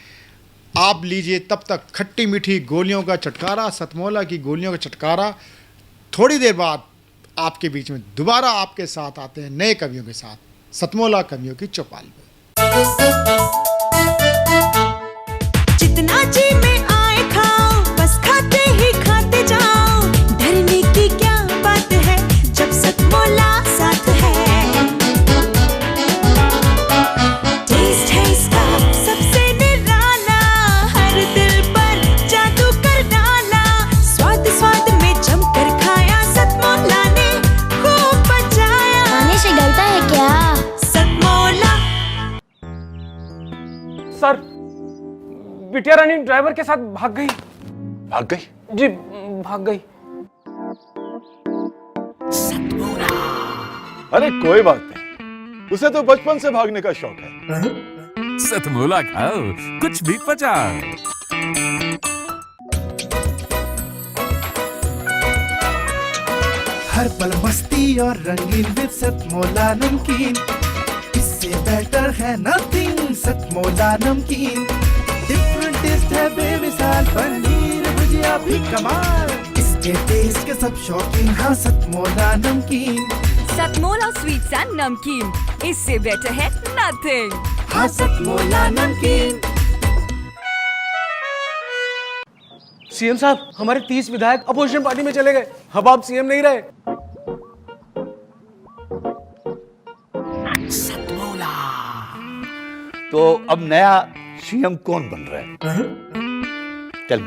Speaker 9: आप लीजिए तब तक खट्टी मीठी गोलियों का चटकारा, सतमोला की गोलियों का चटकारा। थोड़ी देर बाद आपके बीच में दोबारा आपके साथ आते हैं नए कवियों के साथ, सतमोला कवियों की चौपाल में।
Speaker 7: जितना जी में आए खाओ, बस खाते ही खाते जाओ, डरने की क्या बात है जब सतमोला साथ है। टेस्ट है इसका सबसे निराला, हर दिल पर जादू कर डाला, स्वाद स्वाद में जमकर खाया, सतमोला ने खूब बचाया।
Speaker 12: खाने से गलता है क्या?
Speaker 7: सतमोला।
Speaker 13: सर, बिटिया रानी ड्राइवर के साथ भाग गई।
Speaker 4: भाग गई?
Speaker 13: जी भाग गई।
Speaker 14: अरे कोई बात नहीं, उसे तो बचपन से भागने का शौक है।
Speaker 5: सतमोला खाओ, कुछ भी पचाओ।
Speaker 6: हर पल मस्ती और रंगीन विद सतमोला नमकीन, इससे बेटर है नथिंग। सतमोला नमकीन डिफरेंट टेस्ट है बेमिसाल, पनीर भुजिया भी कमाल, इसके टेस्ट के सब शौकीन। हाँ सतमोला नमकीन,
Speaker 15: सतमोला स्वीट्स एंड नमकीन, इससे बेटर है नथिंग।
Speaker 6: हाँ सतमोला नमकीन।
Speaker 13: सीएम साहब, हमारे 30 विधायक अपोजिशन पार्टी में चले गए। अब आप सीएम नहीं रहे।
Speaker 4: तो अब नया सीएम कौन बन रहा है? चल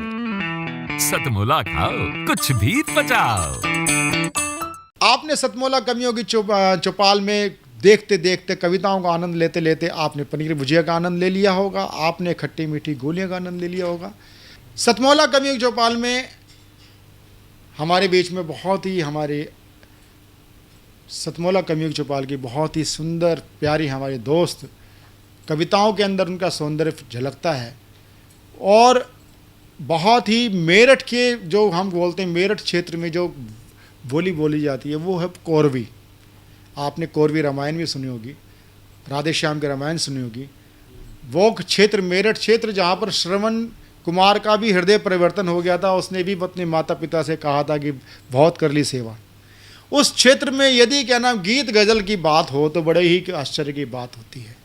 Speaker 5: सतमोला खाओ, कुछ भी पचाओ।
Speaker 9: आपने सतमोला कवियों की चौपाल में देखते देखते, कविताओं का आनंद लेते लेते आपने पनीर भुजिया का आनंद ले लिया होगा, आपने खट्टी मीठी गोलियों का आनंद ले लिया होगा। सतमोला कवियों की चौपाल में हमारे बीच में बहुत ही हमारे सतमोला कवियों की चौपाल की बहुत ही सुंदर प्यारी हमारे दोस्त, कविताओं के अंदर उनका सौंदर्य झलकता है। और बहुत ही मेरठ के, जो हम बोलते हैं मेरठ क्षेत्र में जो बोली बोली जाती है वो है कौरवी। आपने कौरवी रामायण भी सुनी होगी, राधे श्याम की रामायण सुनी होगी। वो क्षेत्र मेरठ क्षेत्र जहाँ पर श्रवण कुमार का भी हृदय परिवर्तन हो गया था, उसने भी अपने माता पिता से कहा था कि बहुत कर ली सेवा। उस क्षेत्र में यदि क्या नाम गीत गज़ल की बात हो तो बड़े ही आश्चर्य की बात होती है।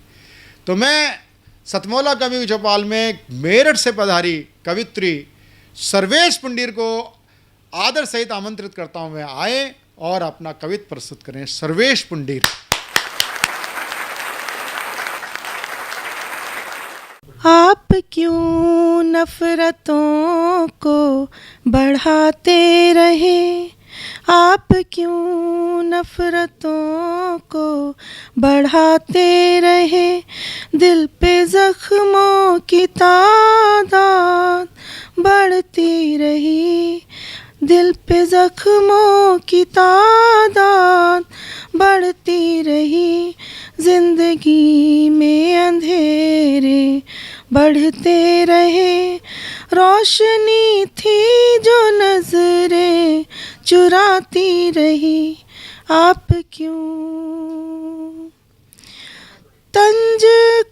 Speaker 9: तो मैं सतमौला कवि चौपाल में मेरठ से पधारी कवित्री सर्वेश पंडीर को आदर सहित आमंत्रित करता हूँ, मैं आए और अपना कवित्व प्रस्तुत करें। सर्वेश पंडीर।
Speaker 10: आप क्यों नफरतों को बढ़ाते रहे, आप क्यों नफरतों को बढ़ाते रहे, दिल पे जख्मों की तादाद बढ़ती रही, दिल पे जख्मों की तादाद बढ़ती रही, जिंदगी में अंधेरे बढ़ते रहे, रोशनी थी जो नजरें चुराती रही, आप क्यों तंज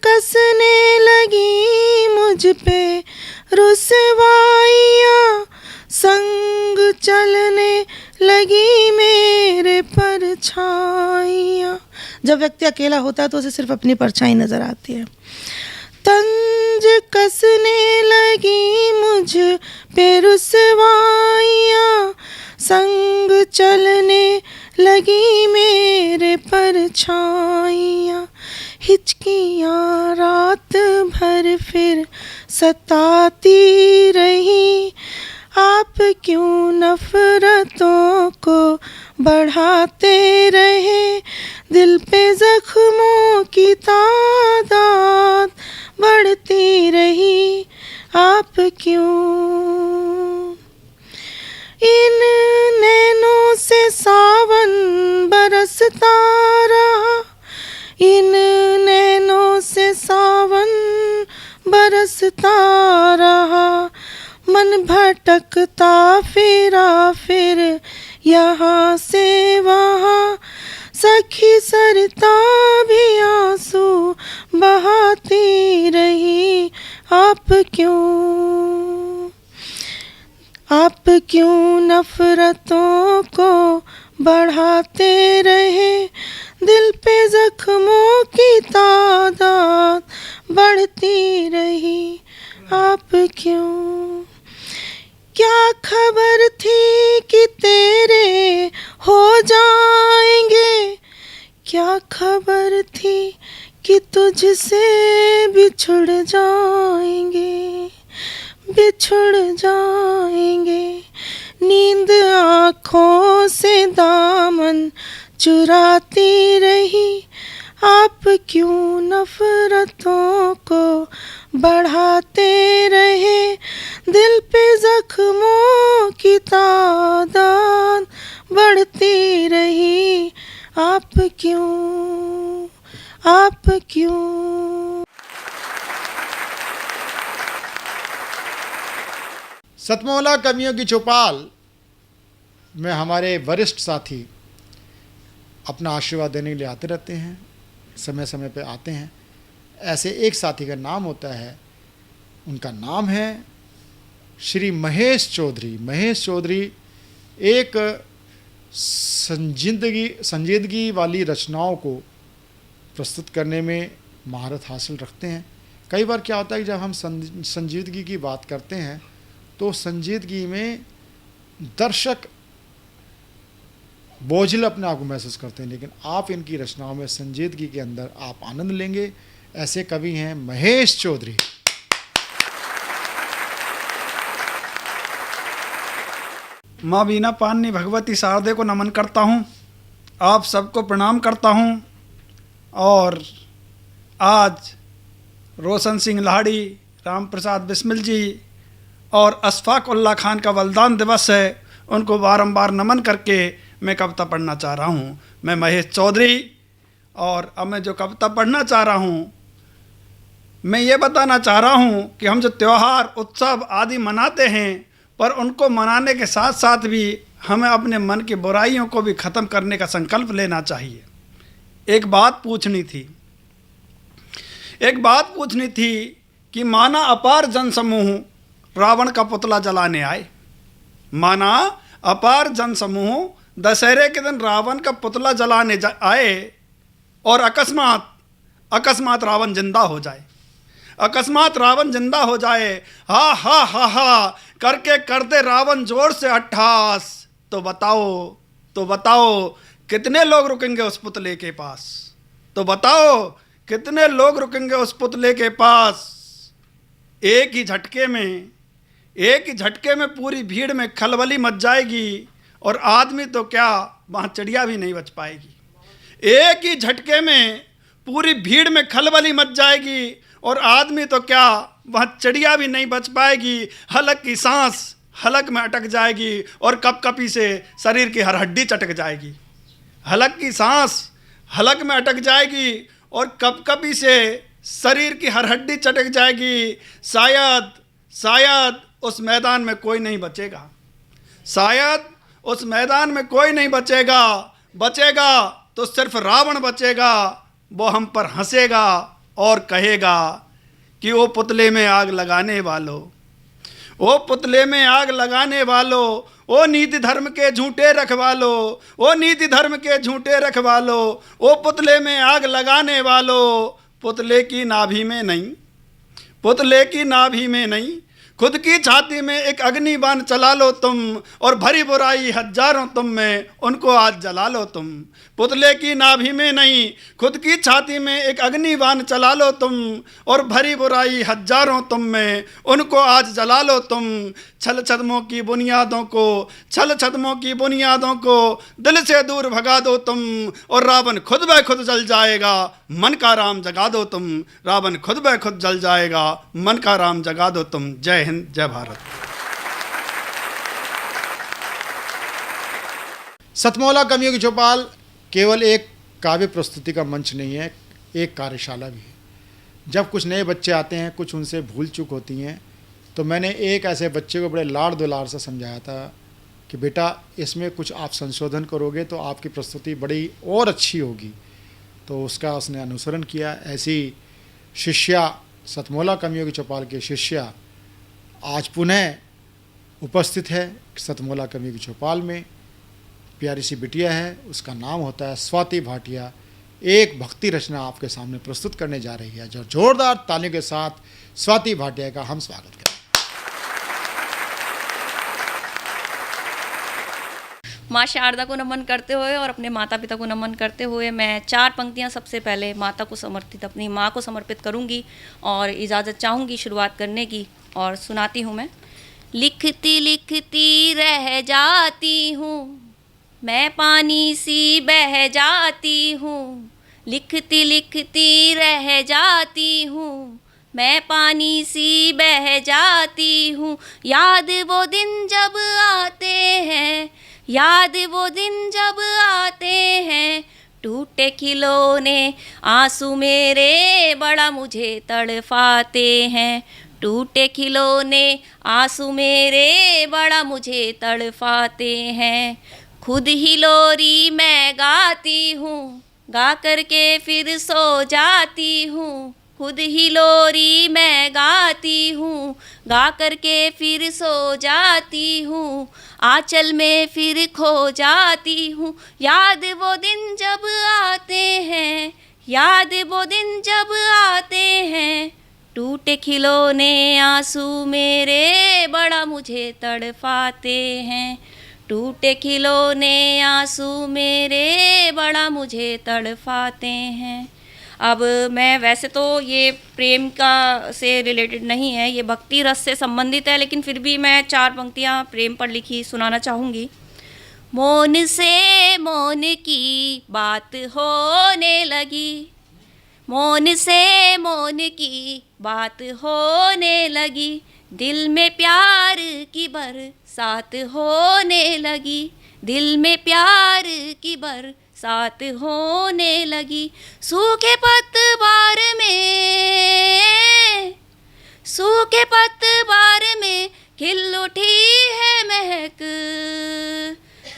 Speaker 10: कसने लगी मुझ पे रुसवाइयाँ, संग चलने लगी मेरे परछाइयाँ। जब व्यक्ति अकेला होता है तो उसे सिर्फ अपनी परछाई नजर आती है। तंज कसने लगी मुझ पे रुसवाइयाँ, संग चलने लगी मेरे परछाइयाँ, हिचकियाँ रात भर फिर सताती रही, आप क्यों नफरतों को बढ़ाते रहे, दिल पे जख्मों की तादाद बढ़ती रही, आप क्यों इन नैनों से सावन बरसता रहा, इन नैनों से सावन बरसता रहा, मन भटकता फिरा फिर यहाँ से वहाँ, सखी सरिता भी आंसू बहाती रही, आप क्यों नफरतों को बढ़ाते रहे, दिल पे जख्मों की तादाद बढ़ती रही, आप क्यों। क्या खबर थी कि तेरे हो जाएंगे, क्या खबर थी कि तुझसे बिछुड़ जाएंगे, बिछुड़ जाएंगे, नींद आँखों से दामन चुराती रही, आप क्यों नफरतों को बढ़ाते रहे, दिल पे जख्मों की तादाद बढ़ती रही, आप क्यों, आप क्यों।
Speaker 9: सतमौला कवियों की चौपाल में हमारे वरिष्ठ साथी अपना आशीर्वाद देने के लिए आते रहते हैं, समय समय पे आते हैं। ऐसे एक साथी का नाम होता है, उनका नाम है श्री महेश चौधरी। महेश चौधरी एक संजीदगी वाली रचनाओं को प्रस्तुत करने में महारत हासिल रखते हैं। कई बार क्या होता है कि जब हम संजीदगी की बात करते हैं तो संजीदगी में दर्शक बोझिल अपने आप को महसूस करते हैं, लेकिन आप इनकी रचनाओं में संजीदगी के अंदर आप आनंद लेंगे। ऐसे कवि हैं महेश चौधरी।
Speaker 12: माँ बीना पानी भगवती शारदे को नमन करता हूँ, आप सबको प्रणाम करता हूँ। और आज रोशन सिंह लाहड़ी, राम प्रसाद बिस्मिल जी और अशफाक उल्लाह खान का बलिदान दिवस है, उनको बारंबार नमन करके मैं कविता पढ़ना चाह रहा हूँ। मैं महेश चौधरी, और अब मैं जो कविता पढ़ना चाह रहा हूँ, मैं ये बताना चाह रहा हूँ कि हम जो त्यौहार उत्सव आदि मनाते हैं पर उनको मनाने के साथ साथ भी हमें अपने मन की बुराइयों को भी ख़त्म करने का संकल्प लेना चाहिए। एक बात पूछनी थी कि माना अपार जनसमूह रावण का पुतला जलाने आए। माना अपार जनसमूह दशहरे के दिन रावण का पुतला जलाने आए और अकस्मात रावण जिंदा हो जाए। अकस्मात रावण जिंदा हो जाए, हा हा हा हा करके करते रावण जोर से अट्ठास। तो बताओ कितने लोग रुकेंगे उस पुतले के पास? तो बताओ कितने लोग रुकेंगे उस पुतले के पास? एक ही झटके में पूरी भीड़ में खलबली मच जाएगी और आदमी तो क्या, वहाँ चिड़िया भी नहीं बच पाएगी। एक ही झटके में पूरी भीड़ में खलबली मच जाएगी और आदमी तो क्या, वहाँ चिड़िया भी नहीं बच पाएगी। हलक की सांस हलक में अटक जाएगी और कपकपी से शरीर की हर हड्डी चटक जाएगी। हलक की सांस हलक में अटक जाएगी और कपकपी से शरीर की हर हड्डी चटक जाएगी। शायद उस मैदान में कोई नहीं बचेगा। शायद उस मैदान में कोई नहीं बचेगा तो सिर्फ रावण बचेगा। वो हम पर हंसेगा और कहेगा कि वो पुतले में आग लगाने वालों, ओ पुतले में आग लगाने वालों, ओ नीति धर्म के झूठे रखवालों, ओ नीति धर्म के झूठे रखवालों, ओ पुतले में आग लगाने वालों, पुतले की नाभि में नहीं खुद की छाती में एक अग्निबाण चला लो तुम और भरी बुराई हजारों तुम में उनको आज जला लो तुम। पुतले की नाभि में नहीं खुद की छाती में एक अग्निबाण चला लो तुम और भरी बुराई हजारों तुम में उनको आज जला लो तुम। छल छद्मों की बुनियादों को दिल से दूर भगा दो तुम और रावण खुद ब खुद जल जाएगा, मन का राम जगा दो तुम। रावण खुद ब खुद जल जाएगा, मन का राम जगा दो तुम। जय हिंद, जय भारत।
Speaker 9: सतमौला कवियों की चौपाल केवल एक काव्य प्रस्तुति का मंच नहीं है, एक कार्यशाला भी है। जब कुछ नए बच्चे आते हैं, कुछ उनसे भूल चूक होती हैं, तो मैंने एक ऐसे बच्चे को बड़े लाड़ दुलार से समझाया था कि बेटा इसमें कुछ आप संशोधन करोगे तो आपकी प्रस्तुति बड़ी और अच्छी होगी। तो उसने अनुसरण किया। ऐसी शिष्या, सतमौला कवियों की चौपाल की शिष्या आज पुनः उपस्थित है सतमौला कवियों की चौपाल में। प्यारी सी बिटिया है, उसका नाम होता है स्वाति भाटिया। एक भक्ति रचना आपके सामने प्रस्तुत करने जा रही है, जो जोरदार तालियों के साथ स्वाति भाटिया का हम स्वागत करें।
Speaker 16: माँ शारदा को नमन करते हुए और अपने माता पिता को नमन करते हुए मैं 4 पंक्तियाँ सबसे पहले माता को समर्पित, अपनी माँ को समर्पित करूँगी और इजाज़त चाहूँगी शुरुआत करने की, और सुनाती हूँ मैं। लिखती लिखती रह जाती हूँ मैं, पानी सी बह जाती हूँ। लिखती लिखती रह जाती हूँ मैं, पानी सी बह जाती हूँ। याद वो दिन जब आते हैं, याद वो दिन जब आते हैं, टूटे खिलौने आंसू मेरे बड़ा मुझे तड़फाते हैं। टूटे खिलौने आंसू मेरे बड़ा मुझे तड़फाते हैं। खुद ही लोरी मैं गाती हूँ, गा कर के फिर सो जाती हूँ। खुद ही लोरी मैं गाती हूँ, गा कर के फिर सो जाती हूँ। आंचल में फिर खो जाती हूँ। याद वो दिन जब आते हैं, याद वो दिन जब आते हैं, टूटे खिलौने आंसू मेरे बड़ा मुझे तड़फाते हैं। टूटे खिलौने आंसू मेरे बड़ा मुझे तड़फाते हैं। अब मैं वैसे तो ये प्रेम का से रिलेटेड नहीं है, ये भक्ति रस से संबंधित है, लेकिन फिर भी मैं 4 पंक्तियाँ प्रेम पर लिखी सुनाना चाहूँगी। मौन से मौन की बात होने लगी, मौन से मौन की बात होने लगी, दिल में प्यार की बरसात होने लगी, दिल में प्यार की बरसात होने लगी। सूखे पतवार में, सूखे पतवार में खिल उठी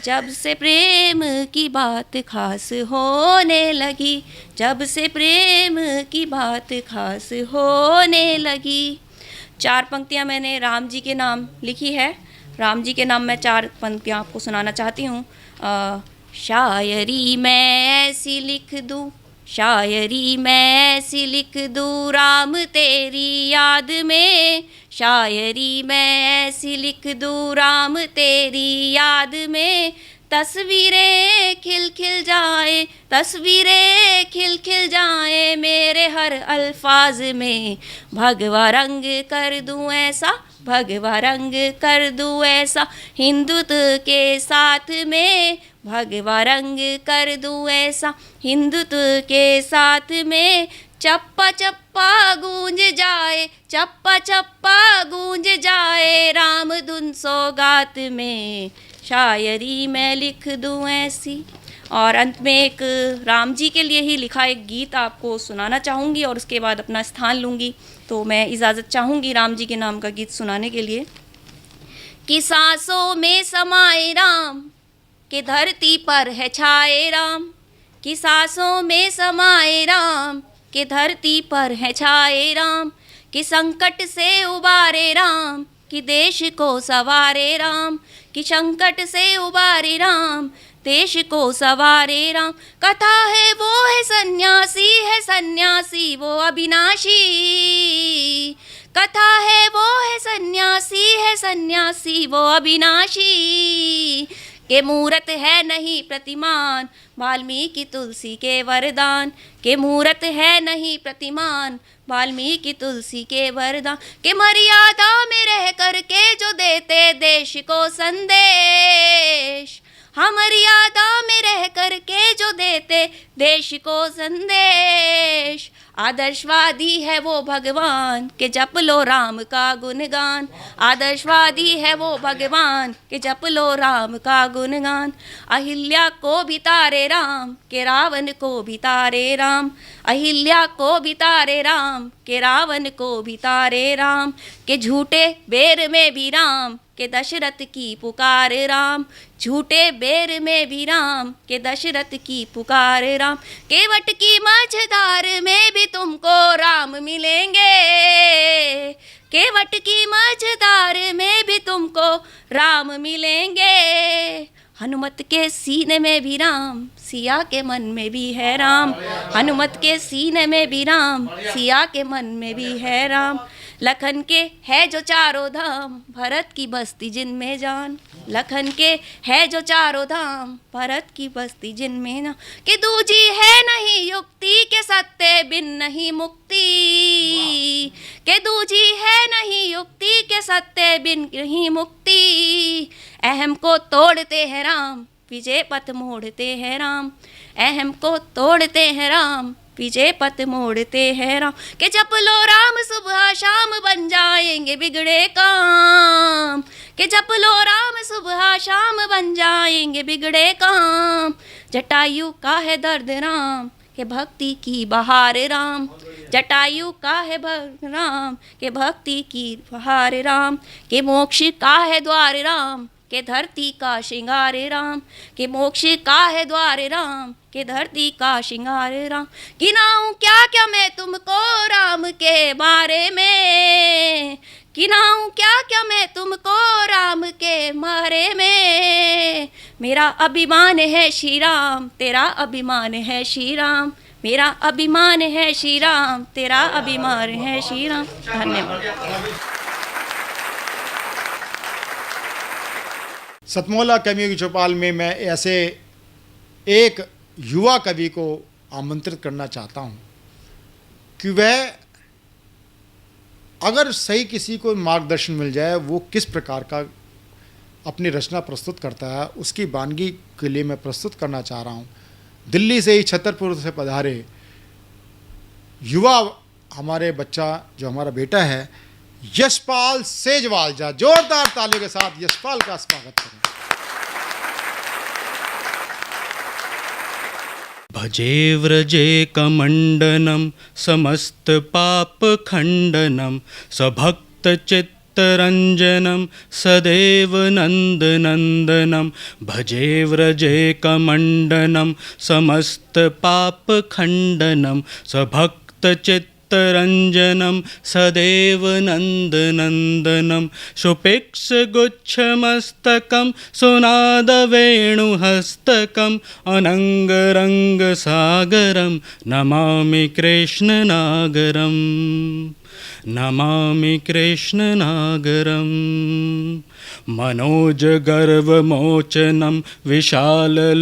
Speaker 16: जब से प्रेम की बात खास होने लगी, जब से प्रेम की बात खास होने लगी। 4 पंक्तियाँ मैंने राम जी के नाम लिखी है। राम जी के नाम मैं 4 पंक्तियाँ आपको सुनाना चाहती हूँ। शायरी मैं ऐसी लिख दूँ, शायरी मैं ऐसी लिख दूँ राम तेरी याद में, शायरी मैं ऐसी लिख दूँ राम तेरी याद में। तस्वीरें खिल खिल जाए, तस्वीरें खिल खिल जाए मेरे हर अल्फाज में। भगवा रंग कर दूँ ऐसा, भगवा रंग कर दूँ ऐसा हिंदुत्व के साथ में, भगवा रंग कर दूँ ऐसा हिंदुत्व के साथ में। चप्पा चप्पा गूंज जाए, चप्पा चप्पा गूंज जाए राम धुन सौगात में, शायरी मैं लिख दूँ ऐसी। और अंत में एक राम जी के लिए ही लिखा एक गीत आपको सुनाना चाहूँगी और उसके बाद अपना स्थान लूँगी। तो मैं इजाज़त चाहूँगी राम जी के नाम का गीत सुनाने के लिए। कि सांसों में समाए राम, कि धरती पर है छाए राम, कि सांसों में समाए राम, कि धरती पर है छाए राम। कि संकट से उबारे राम, कि देश को सवारे राम, कि संकट से उबारे राम, देश को सवारे राम। कथा है वो है सन्यासी, है सन्यासी वो अविनाशी, कथा है वो है सन्यासी, है सन्यासी वो अविनाशी। के मूरत है नहीं प्रतिमान, वाल्मीकि तुलसी के वरदान, के मूरत है नहीं प्रतिमान, वाल्मीकि तुलसी के वरदान। के मर्यादा में रह करके जो देते देश को संदेश, हम मर्यादा में रह करके जो देते देश को संदेश। आदर्शवादी है वो भगवान के जप लो राम का गुणगान, आदर्शवादी है वो भगवान के जप लो राम का गुणगान। अहिल्या को भी तारे राम, के रावण को भी तारे राम, अहिल्या को भी तारे राम, के रावण को भी तारे राम। के झूठे बेर में भी राम, के दशरथ की पुकार राम, झूठे बेर में भी राम, के दशरथ की पुकार राम। केवट की मझधार में भी तुमको राम मिलेंगे, केवट की मझधार में भी तुमको राम मिलेंगे। हनुमत के सीने में भी राम, सिया के मन में भी है राम, हनुमत के सीने में भी राम, सिया के मन में भी है राम। लखन के है जो चारों धाम, भरत की बस्ती जिनमें जान, लखन के है जो चारों धाम, भरत की बस्ती जिनमें जान। कि दूजी है नहीं युक्ति, के सत्य बिन नहीं मुक्ति, के दूजी है नहीं युक्ति, के सत्य बिन नहीं मुक्ति। अहम को तोड़ते हैं राम, विजय पथ मोड़ते हैं राम, अहम को तोड़ते हैं राम, विजय पथ मोड़ते हैं राम। के जप लो राम सुबह शाम बन जाएंगे बिगड़े काम, के जप लो राम सुबह शाम बन जाएंगे बिगड़े काम। जटायु का है दर्द राम, के भक्ति की बहार राम, जटायु का है राम, के भक्ति की बहार राम। के मोक्ष का है द्वार राम, के धरती का श्रृंगार राम, के मोक्ष का है द्वार राम, के धरती का श्रृंगार राम। गिनाऊं क्या क्या मैं तुमको राम के बारे में, गिनाऊं क्या क्या मैं तुमको राम के बारे में। मेरा अभिमान है श्री राम, तेरा अभिमान है श्री राम, मेरा अभिमान है श्री राम, तेरा अभिमान है श्री राम। धन्यवाद।
Speaker 9: सतमोला कवियों की चौपाल में मैं ऐसे एक युवा कवि को आमंत्रित करना चाहता हूं कि वह अगर सही किसी को मार्गदर्शन मिल जाए वो किस प्रकार का अपनी रचना प्रस्तुत करता है, उसकी वानगी के लिए मैं प्रस्तुत करना चाह रहा हूं। दिल्ली से ही छतरपुर से पधारे युवा हमारे बच्चा जो हमारा बेटा है यशपाल सेजवाल, जा जोरदार तालियों के साथ यशपाल का स्वागत करें।
Speaker 17: भजे व्रजे कमंडनम समस्त पाप खंडनम सभक्त चित्त चित्तरञ्जनं सदैव नन्दनन्दनं भजे व्रजे कमण्डनं समस्तपापखण्डनं सभक्तचित्तरञ्जनं सदैव नन्दनन्दनं सुपेक्षगुच्छमस्तकं सुनादवेणुहस्तकम् अनङ्गरङ्गसागरं नमामि कृष्णनागरम् नमामि कृष्णनागरम् मनोजगर्वमोचनं विशाललोललोचनं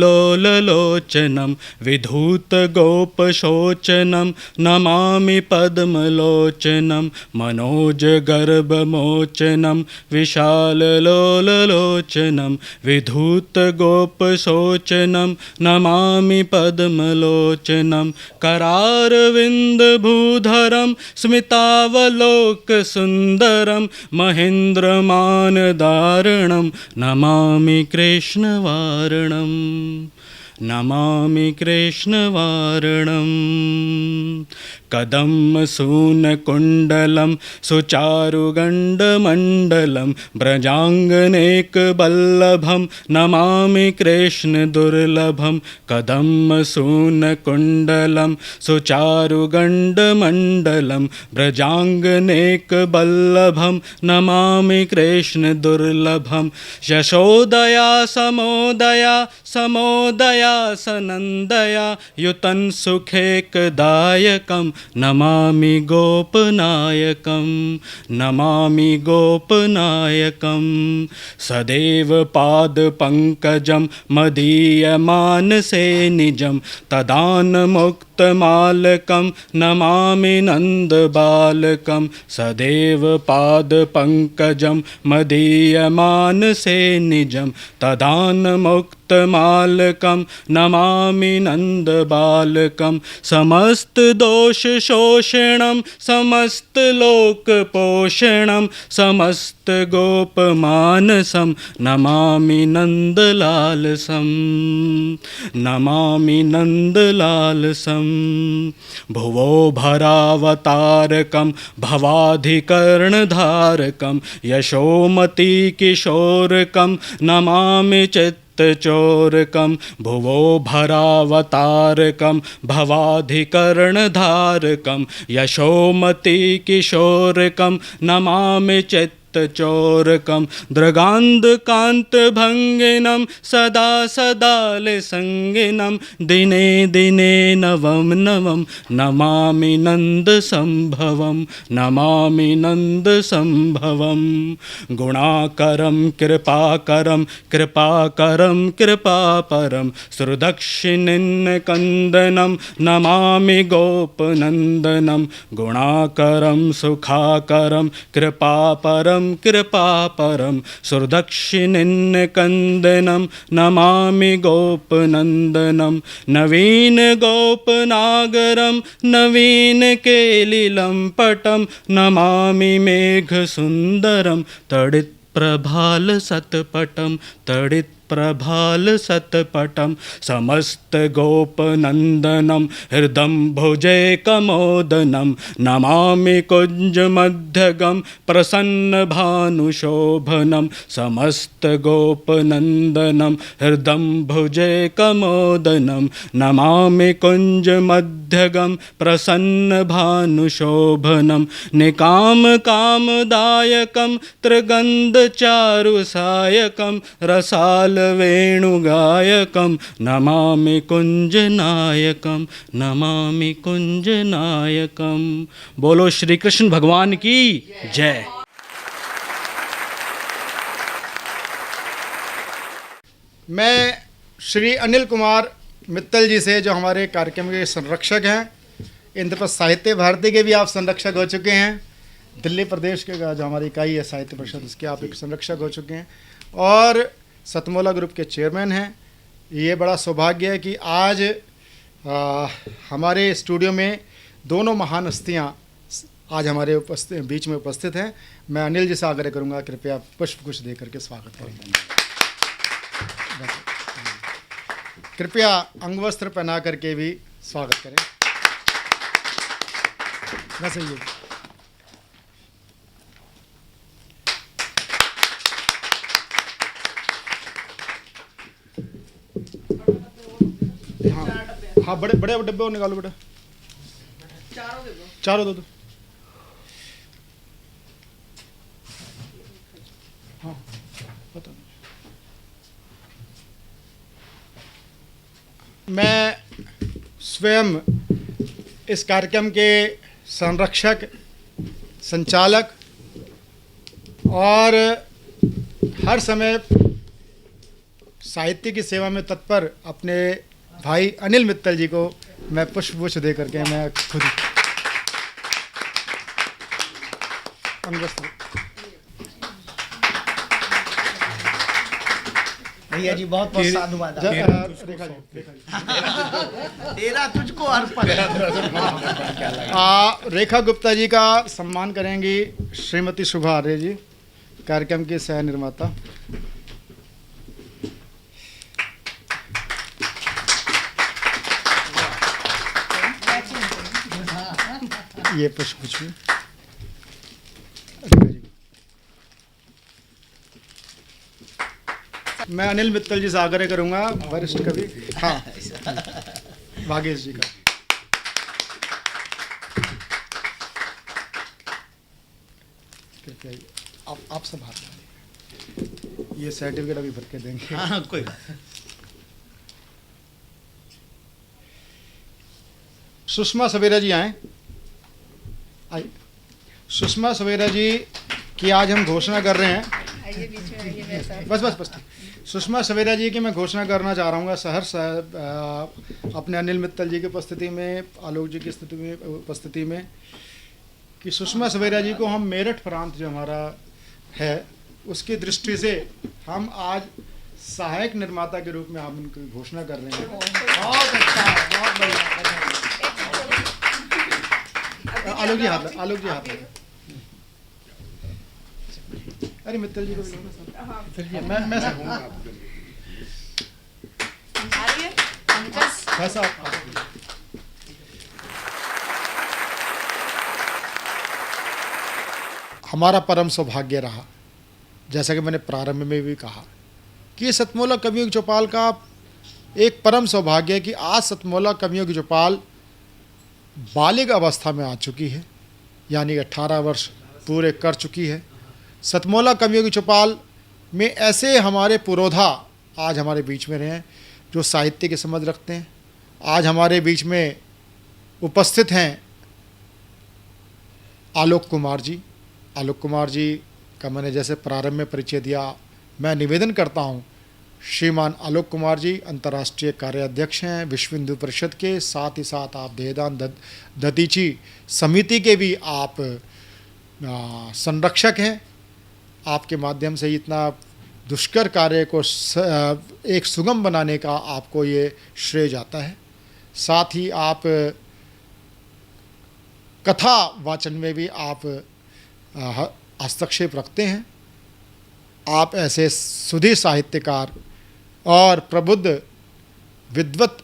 Speaker 17: विधूतगोपशोचनं नमामि पद्मलोचनं मनोजगर्वमोचनं विशाललोललोचनं विधूतगोपशोचनं नमामि पद्मलोचनं करारविन्दभूधरं स्मितावलोकसुन्दरं महेन्द्रमानदारणं नमामि कृष्णवारणं नमामि कृष्णवारणं कदम्बसूनकुण्डलं सुचारुगण्डमण्डलं व्रजाङ्गनेकवल्लभं नमामि कृष्णदुर्लभं कदम्बसूनकुण्डलं सुचारुगण्डमण्डलं व्रजाङ्गनेकवल्लभं नमामि कृष्णदुर्लभं यशोदया समोदया समोदया सनन्दया युतं सुखेकदायकं नमामि गोपनायकं नमामि गोपनायकं सदैव पादपङ्कजं मदीयमानसे निजं तदानमुक्तमालकं नमामि नन्दबालकं सदैव पादपङ्कजं मदीयमानसे निजं तदानमुक्तमालकं नमामि नन्दबालकं समस्तदोषशोषणं समस्तलोकपोषणं समस्तगोपमानसं नमामि नन्दलालसं नमामि नन्दलालसं भुवो भरावतारकं भवाधिकर्णधारकं यशोमतिकिशोरकं नमामि चित्तचोरकं भुवो भरावतारकं भवाधिकर्णधारकं यशोमतिकिशोरकं नमामि चित्तचोरकं दृगान्धकान्तभङ्गिनं सदा सदालसङ्गिनं दिने दिने नवं नवं नमामि नन्दसम्भवं नमामि नन्दसम्भवं गुणाकरं कृपाकरं कृपाकरं कृपापरं सुरदक्षिणिन्नकन्दनं नमामि गोपनन्दनं गुणाकरं सुखाकरं कृपापरं कृपापरं सुरदक्षिणिन्नकन्दनं नमामि गोपनन्दनं नवीनगोपनागरं नवीनकेलिलं पटं नमामि मेघसुन्दरं तडित्प्रभालसत्पटं तडित्प्रभालसत्पटं समस्तगोपनन्दनं हृदम्भुजैकमोदनं नमामि कुञ्जमध्यगं प्रसन्नभानुशोभनं समस्तगोपनन्दनं हृदम्भुजैकमोदनं नमामि कुञ्जमध्यगं प्रसन्नभानुशोभनं निकामकामदायकं त्रिगन्धचारुसायकं रसालवेणुगायकं नमामि कुञ्जनायकं नमामि कुञ्जनायकं। बोलो श्री कृष्ण भगवान की जय।
Speaker 9: मैं श्री अनिल कुमार मित्तल जी से, जो हमारे कार्यक्रम के संरक्षक हैं, इंद्रप्रस्थ साहित्य भारती के भी आप संरक्षक हो चुके हैं, दिल्ली प्रदेश के जो हमारी इकाई है साहित्य परिषद, उसके आप एक संरक्षक हो चुके हैं और सतमोला ग्रुप के चेयरमैन हैं। ये बड़ा सौभाग्य है कि आज हमारे स्टूडियो में दोनों महान हस्तियाँ आज हमारे बीच में उपस्थित हैं। मैं अनिल जी से आग्रह करूँगा, कृपया पुष्पगुच्छ दे करके स्वागत करें। कृपया अंगवस्त्र पहना करके भी स्वागत करें। वैसे ये हाँ हाँ, बड़े बड़े डब्बे और निकालो बेटा, चारों दो। हाँ पता नहीं। मैं स्वयं इस कार्यक्रम के संरक्षक, संचालक और हर समय साहित्य की सेवा में तत्पर अपने भाई अनिल मित्तल जी को मैं पुष्पगुच्छ दे करके मैं खुद
Speaker 8: भैया जी बहुत बहुत साधुवाद। तेरा तुझको अर्पण।
Speaker 9: रेखा गुप्ता जी का सम्मान करेंगी श्रीमती शुभा आर्य जी, कार्यक्रम की सह निर्माता। ये पुष्पगुच्छ मैं अनिल मित्तल जी से आग्रह करूंगा, वरिष्ठ कवि, हाँ भागेश जी का। आप सब हाथ, ये सर्टिफिकेट अभी भर के देंगे।
Speaker 8: हाँ कोई बात।
Speaker 9: सुषमा सवेरा जी आए। सुषमा सवेरा जी की आज हम घोषणा कर रहे हैं। बस सुषमा सवेरा जी की मैं घोषणा करना चाह रहा हूँ सहर्ष अपने अनिल मित्तल जी की उपस्थिति में, आलोक जी की उपस्थिति में, कि सुषमा सवेरा जी को हम मेरठ प्रांत जो हमारा है उसकी दृष्टि से हम आज सहायक निर्माता के रूप में हम उनकी घोषणा कर रहे हैं। बहुत अच्छा, बहुत बढ़िया। आलोक जी हाथ, आलोक जी हाथ। अरे मित्तल जी को मैं सकूंगा ऐसा। हमारा परम सौभाग्य रहा, जैसा कि मैंने प्रारंभ में भी कहा, कि सतमोला कवियों की चौपाल का एक परम सौभाग्य है कि आज सतमोला कवियों की चौपाल बालिग अवस्था में आ चुकी है, यानी 18 वर्ष पूरे कर चुकी है। सतमोला कवियों की चौपाल में ऐसे हमारे पुरोधा आज हमारे बीच में रहे हैं जो साहित्य की समझ रखते हैं। आज हमारे बीच में उपस्थित हैं आलोक कुमार जी। आलोक कुमार जी का मैंने जैसे प्रारंभ में परिचय दिया, मैं निवेदन करता हूँ, श्रीमान आलोक कुमार जी अंतर्राष्ट्रीय कार्याध्यक्ष हैं विश्व हिंदू परिषद के, साथ ही साथ आप देहदान दतीची समिति के भी आप संरक्षक हैं। आपके माध्यम से इतना दुष्कर कार्य को एक सुगम बनाने का आपको ये श्रेय जाता है। साथ ही आप कथा वाचन में भी आप हस्तक्षेप रखते हैं। आप ऐसे सुधीर साहित्यकार और प्रबुद्ध विद्वत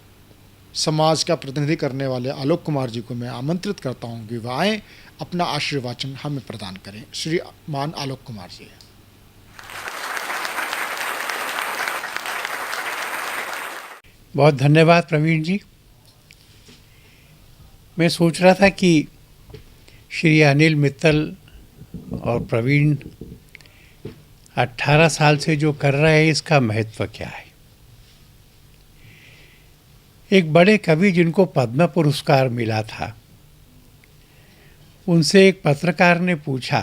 Speaker 9: समाज का प्रतिनिधि करने वाले आलोक कुमार जी को मैं आमंत्रित करता हूं कि वह आएँ, अपना आशीर्वाचन हमें प्रदान करें। श्रीमान आलोक कुमार जी।
Speaker 18: बहुत धन्यवाद प्रवीण जी। मैं सोच रहा था कि श्री अनिल मित्तल और प्रवीण 18 साल से जो कर रहे हैं इसका महत्व क्या है। एक बड़े कवि जिनको पद्म पुरस्कार मिला था, उनसे एक पत्रकार ने पूछा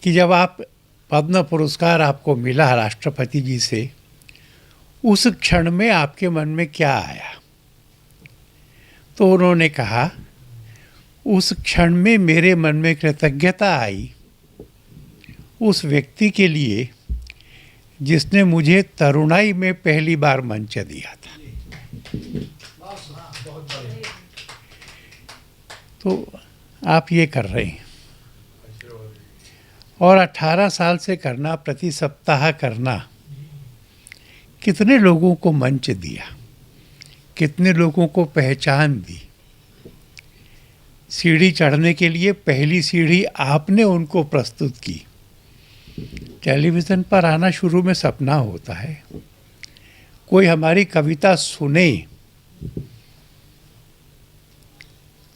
Speaker 18: कि जब आप पद्म पुरस्कार आपको मिला राष्ट्रपति जी से, उस क्षण में आपके मन में क्या आया। तो उन्होंने कहा, उस क्षण में मेरे मन में कृतज्ञता आई उस व्यक्ति के लिए जिसने मुझे तरुणाई में पहली बार मंच दिया था। तो आप ये कर रहे हैं और 18 साल से करना, प्रति सप्ताह करना, कितने लोगों को मंच दिया, कितने लोगों को पहचान दी। सीढ़ी चढ़ने के लिए पहली सीढ़ी आपने उनको प्रस्तुत की। टेलीविज़न पर आना शुरू में सपना होता है कोई हमारी कविता सुने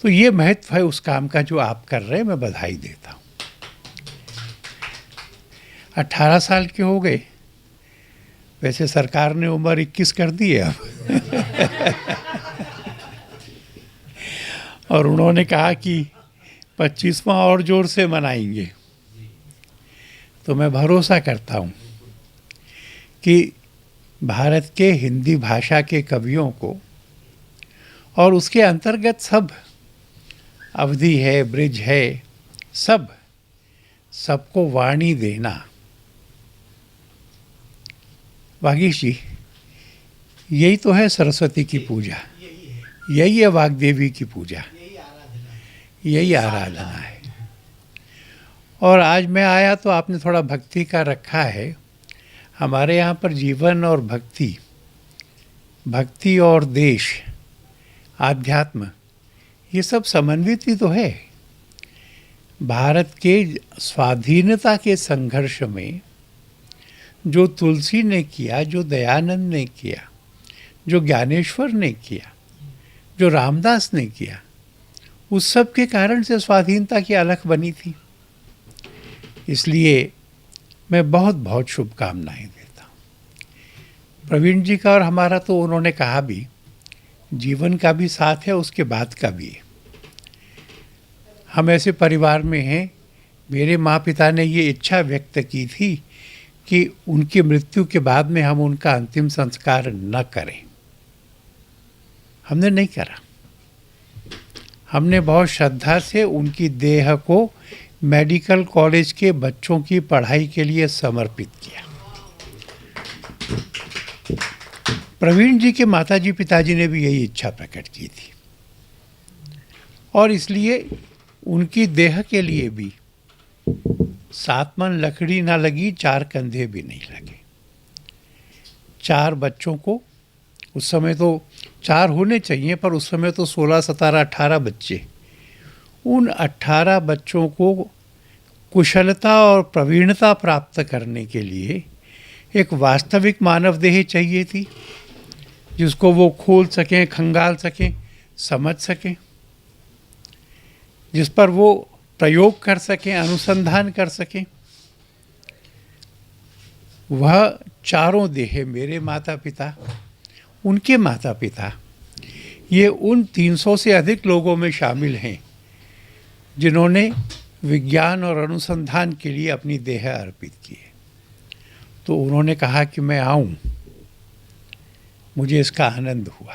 Speaker 18: तो ये महत्व है उस काम का जो आप कर रहे हैं, मैं बधाई देता हूँ। 18 साल के हो गए, वैसे सरकार ने उम्र 21 कर दी है अब और उन्होंने कहा कि 25वां और जोर से मनाएंगे। तो मैं भरोसा करता हूँ कि भारत के हिंदी भाषा के कवियों को और उसके अंतर्गत सब अवधि है, ब्रिज है, सबको वाणी देना। वागीश जी, यही तो है सरस्वती की पूजा, यही है वाग्देवी की पूजा, यही आराधना है। और आज मैं आया तो आपने थोड़ा भक्ति का रखा है। हमारे यहाँ पर जीवन और भक्ति और देश, आध्यात्म, ये सब समन्वित ही तो है। भारत के स्वाधीनता के संघर्ष में जो तुलसी ने किया, जो दयानंद ने किया, जो ज्ञानेश्वर ने किया, जो रामदास ने किया, उस सब के कारण से स्वाधीनता की अलख बनी थी। इसलिए मैं बहुत बहुत शुभकामनाएं देता हूँ प्रवीण जी का। और हमारा तो उन्होंने कहा भी, जीवन का भी साथ है, उसके बाद का भी है। हम ऐसे परिवार में हैं, मेरे माँ पिता ने ये इच्छा व्यक्त की थी कि उनकी मृत्यु के बाद में हम उनका अंतिम संस्कार न करें। हमने नहीं करा। हमने बहुत श्रद्धा से उनकी देह को मेडिकल कॉलेज के बच्चों की पढ़ाई के लिए समर्पित किया। प्रवीण जी के माताजी पिताजी ने भी यही इच्छा प्रकट की थी और इसलिए उनकी देह के लिए भी 7 मन लकड़ी ना लगी, 4 कंधे भी नहीं लगे। 4 बच्चों को, उस समय तो 4 होने चाहिए पर उस समय तो 16, 17, 18 बच्चे, उन 18 बच्चों को कुशलता और प्रवीणता प्राप्त करने के लिए एक वास्तविक मानव देह चाहिए थी, जिसको वो खोल सकें, खंगाल सकें, समझ सकें, जिस पर वो प्रयोग कर सकें, अनुसंधान कर सकें। वह चारों देह, मेरे माता पिता, उनके माता पिता, ये उन 300 से अधिक लोगों में शामिल हैं जिन्होंने विज्ञान और अनुसंधान के लिए अपनी देह अर्पित की है। तो उन्होंने कहा कि मैं आऊं, मुझे इसका आनंद हुआ।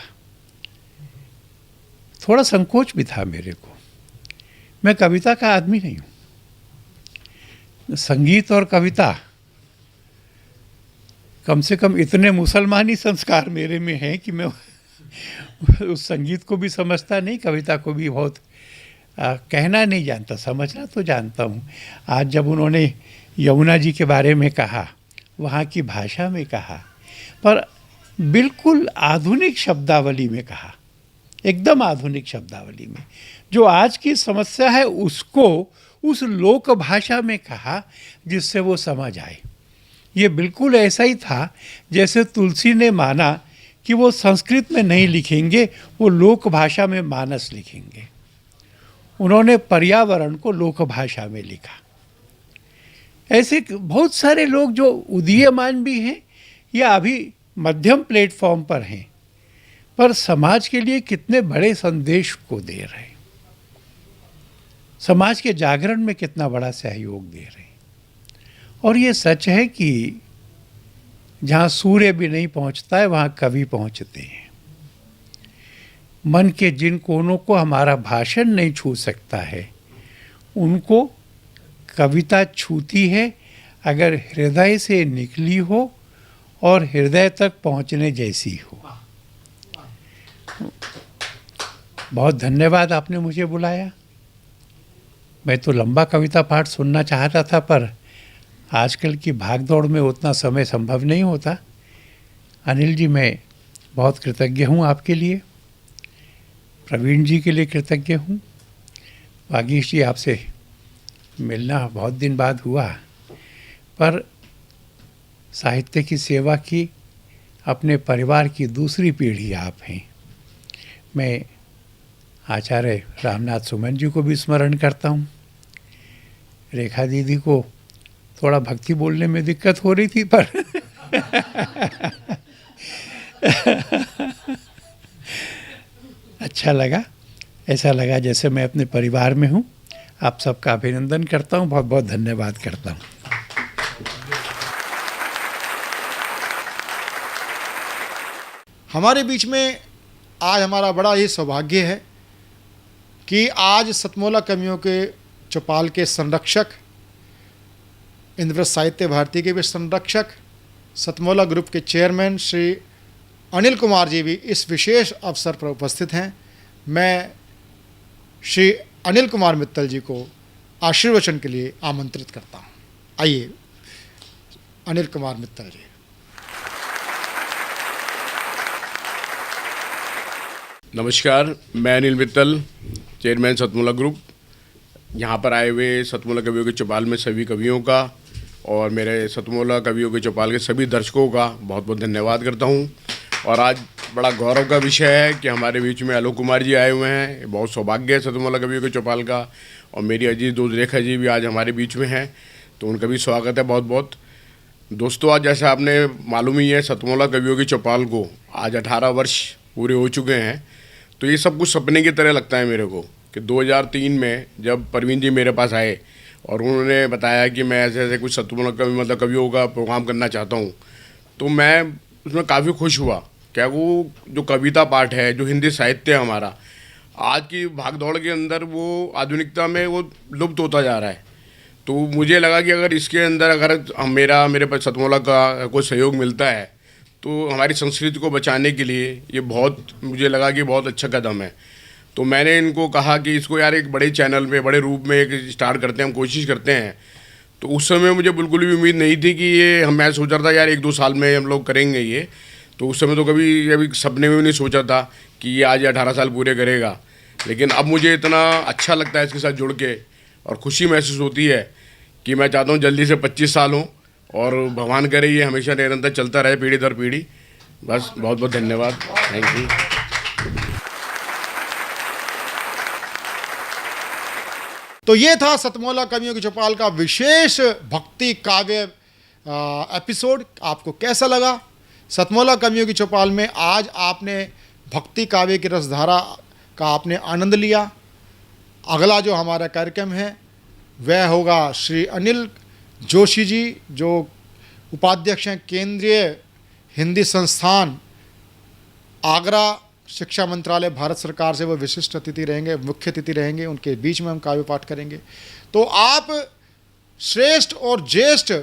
Speaker 18: थोड़ा संकोच भी था मेरे को, मैं कविता का आदमी नहीं हूँ। संगीत और कविता, कम से कम इतने मुसलमानी संस्कार मेरे में हैं कि मैं उस संगीत को भी समझता नहीं, कविता को भी बहुत कहना नहीं जानता, समझना तो जानता हूँ। आज जब उन्होंने यमुना जी के बारे में कहा, वहाँ की भाषा में कहा, पर बिल्कुल आधुनिक शब्दावली में कहा, एकदम आधुनिक शब्दावली में, जो आज की समस्या है उसको उस लोक भाषा में कहा जिससे वो समझ आए। ये बिल्कुल ऐसा ही था जैसे तुलसी ने माना कि वो संस्कृत में नहीं लिखेंगे, वो लोक भाषा में मानस लिखेंगे। उन्होंने पर्यावरण को लोक भाषा में लिखा। ऐसे बहुत सारे लोग जो उदीयमान भी हैं या अभी मध्यम प्लेटफॉर्म पर हैं, पर समाज के लिए कितने बड़े संदेश को दे रहे हैं, समाज के जागरण में कितना बड़ा सहयोग दे रहे हैं। और ये सच है कि जहाँ सूर्य भी नहीं पहुँचता है वहाँ कवि पहुँचते हैं। मन के जिन कोनों को हमारा भाषण नहीं छू सकता है, उनको कविता छूती है अगर हृदय से निकली हो और हृदय तक पहुँचने जैसी हो। बहुत धन्यवाद, आपने मुझे बुलाया। मैं तो लंबा कविता पाठ सुनना चाहता था, पर आजकल की भागदौड़ में उतना समय संभव नहीं होता। अनिल जी, मैं बहुत कृतज्ञ हूँ आपके लिए, प्रवीण जी के लिए कृतज्ञ हूँ। वागीश जी, आपसे मिलना बहुत दिन बाद हुआ, पर साहित्य की सेवा की अपने परिवार की दूसरी पीढ़ी आप हैं। मैं आचार्य रामनाथ सुमन जी को भी स्मरण करता हूँ। रेखा दीदी को थोड़ा भक्ति बोलने में दिक्कत हो रही थी, पर अच्छा लगा, ऐसा लगा जैसे मैं अपने परिवार में हूँ। आप सबका अभिनंदन करता हूँ, बहुत बहुत धन्यवाद करता हूँ।
Speaker 9: हमारे बीच में आज हमारा बड़ा ही सौभाग्य है कि आज सतमोला कवियों के चौपाल के संरक्षक, इंद्रव्रत साहित्य भारती के भी संरक्षक, सतमोला ग्रुप के चेयरमैन श्री अनिल कुमार जी भी इस विशेष अवसर पर उपस्थित हैं। मैं श्री अनिल कुमार मित्तल जी को आशीर्वचन के लिए आमंत्रित करता हूं। आइए अनिल कुमार मित्तल जी।
Speaker 19: नमस्कार, मैं अनिल मित्तल, चेयरमैन सतमोला ग्रुप। यहाँ पर आए हुए सतमोला कवियों के चौपाल में सभी कवियों का और मेरे सतमोला कवियों के चौपाल के सभी दर्शकों का बहुत बहुत धन्यवाद करता हूँ। और आज बड़ा गौरव का विषय है कि हमारे बीच में आलोक कुमार जी आए हुए हैं। बहुत सौभाग्य है सतमोला कवियों के चौपाल का। और मेरी अजीज दोस्त रेखा जी भी आज हमारे बीच में हैं, तो उनका भी स्वागत है बहुत बहुत। दोस्तों, आज जैसा आपने मालूम ही है, सतमोला कवियों के चौपाल को आज 18 वर्ष पूरे हो चुके हैं। तो ये सब कुछ सपने की तरह लगता है मेरे को कि 2003 में जब परवीन जी मेरे पास आए और उन्होंने बताया कि मैं ऐसे ऐसे कुछ सतमोला कवि मतलब कवियों का प्रोग्राम करना चाहता हूँ, तो मैं उसमें काफ़ी खुश हुआ। क्या वो जो कविता पाठ है, जो हिंदी साहित्य है हमारा, आज की भागदौड़ के अंदर वो आधुनिकता में वो लुप्त होता जा रहा है। तो मुझे लगा कि अगर इसके अंदर अगर मेरे पास सतमोला का कोई सहयोग मिलता है तो हमारी संस्कृति को बचाने के लिए ये बहुत, मुझे लगा कि बहुत अच्छा कदम है। तो मैंने इनको कहा कि इसको यार एक बड़े चैनल में, बड़े रूप में एक स्टार्ट करते हैं, हम कोशिश करते हैं। तो उस समय मुझे बिल्कुल भी उम्मीद नहीं थी कि ये मैं सोच रहा था यार 1-2 साल में हम लोग करेंगे ये। तो उस समय तो कभी सपने में भी नहीं सोचा था कि ये आज 18 साल पूरे करेगा। लेकिन अब मुझे इतना अच्छा लगता है इसके साथ जुड़ के और खुशी महसूस होती है कि मैं चाहता हूँ जल्दी से 25 साल हों और भगवान करे ये हमेशा निरंतर चलता रहे, पीढ़ी दर पीढ़ी। बस बहुत बहुत धन्यवाद, थैंक यू।
Speaker 9: तो ये था सतमोला कवियों के चौपाल का विशेष भक्ति काव्य एपिसोड। आपको कैसा लगा? सतमोला कवियों की चौपाल में आज आपने भक्ति काव्य की रसधारा का आपने आनंद लिया। अगला जो हमारा कार्यक्रम है वह होगा श्री अनिल जोशी जी, जो उपाध्यक्ष हैं केंद्रीय हिंदी संस्थान आगरा, शिक्षा मंत्रालय, भारत सरकार से वो विशिष्ट अतिथि रहेंगे, मुख्य अतिथि रहेंगे। उनके बीच में हम काव्य पाठ करेंगे। तो आप श्रेष्ठ और ज्येष्ठ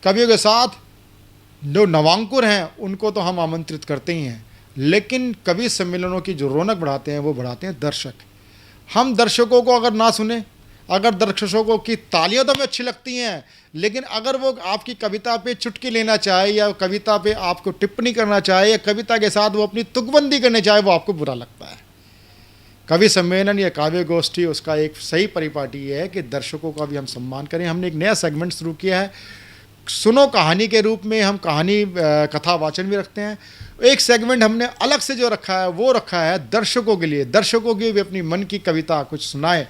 Speaker 9: कवियों के साथ जो नवांकुर हैं उनको तो हम आमंत्रित करते ही हैं, लेकिन कवि सम्मेलनों की जो रौनक बढ़ाते हैं वो बढ़ाते हैं दर्शक। हम दर्शकों को अगर ना सुने, अगर दर्शकों की तालियां तो हमें अच्छी लगती हैं, लेकिन अगर वो आपकी कविता पे चुटकी लेना चाहे या कविता पे आपको टिप्पणी करना चाहे या कविता के साथ वो अपनी तुकबंदी करने चाहे, वो आपको बुरा लगता है। कवि सम्मेलन या काव्य गोष्ठी, उसका एक सही परिपाटी है कि दर्शकों का भी हम सम्मान करें। हमने एक नया सेगमेंट शुरू किया है, सुनो कहानी के रूप में। हम कहानी कथा वाचन भी रखते हैं। एक सेगमेंट हमने अलग से जो रखा है वो रखा है दर्शकों के लिए, दर्शकों की भी अपनी मन की कविता कुछ सुनाए,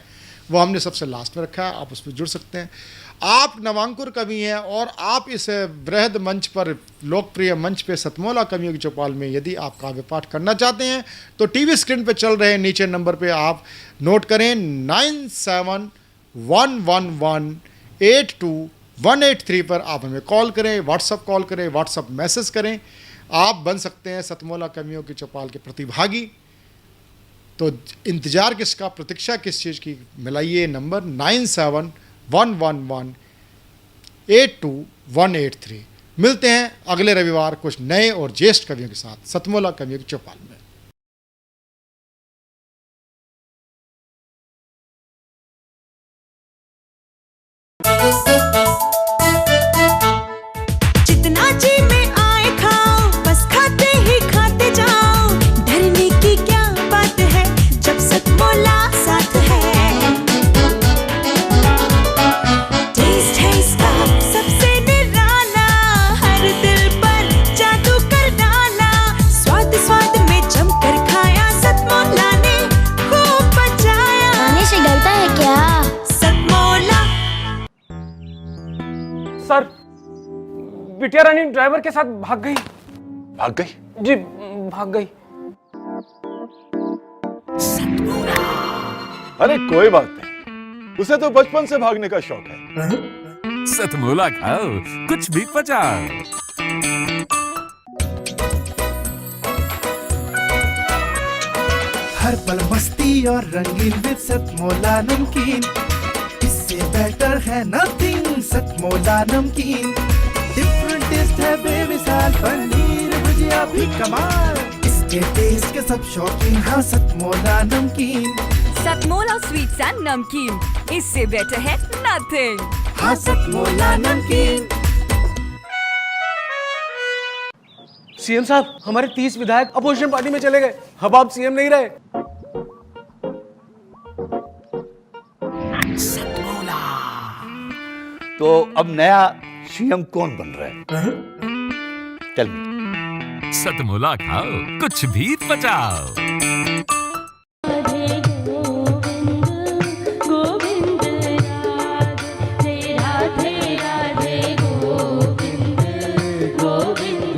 Speaker 9: वो हमने सबसे लास्ट में रखा है। आप उसमें जुड़ सकते हैं। आप नवांकुर कवि हैं और आप इस बृहद मंच पर, लोकप्रिय मंच पे, सतमोला कवियों की चौपाल में यदि आप काव्य पाठ करना चाहते हैं तो टीवी स्क्रीन पे चल रहे नीचे नंबर पे आप नोट करें 9711182183 पर आप हमें कॉल करें, व्हाट्सअप कॉल करें, व्हाट्सअप मैसेज करें। आप बन सकते हैं सतमोला कवियों की चौपाल के प्रतिभागी। तो इंतज़ार किसका, प्रतीक्षा किस चीज़ की? मिलाइए नंबर 9711182183। मिलते हैं अगले रविवार कुछ नए और ज्येष्ठ कवियों के साथ सतमोला कवियों की चौपाल में।
Speaker 7: जितना जी में आए खाओ, बस खाते ही खाते जाओ। डरने की क्या बात है जब सतमोला साथ है। टेस्ट है इसका सबसे निराला, हर दिल पर जादू कर
Speaker 13: सर, बिटिया रानी ड्राइवर के साथ भाग गई।
Speaker 14: भाग गई?
Speaker 13: जी, भाग गई।
Speaker 14: अरे कोई बात नहीं, उसे तो बचपन से भागने का शौक है।
Speaker 5: सतमोला खाओ, कुछ भी पचाओ।
Speaker 6: हर पल मस्ती और रंगीन विद सतमोला नमकीन, इससे बेटर है नथिंग। सतमोला नमकीन, डिफरेंट टेस्ट है बेमिसाल, पनीर भुजिया भी कमाल, इसके टेस्ट के सब शौकीन। हाँ सतमोला नमकीन,
Speaker 15: सतमोला स्वीट्स एंड नमकीन, इससे बेटर है नथिंग।
Speaker 6: हाँ सतमोला नमकीन।
Speaker 13: सीएम साहब, हमारे 30 विधायक अपोजिशन पार्टी में चले गए। अब आप सीएम नहीं रहे।
Speaker 4: तो अब नया सीएम कौन बन रहा है? Tell me.
Speaker 5: सतमोला खाओ, कुछ भी पचाओ।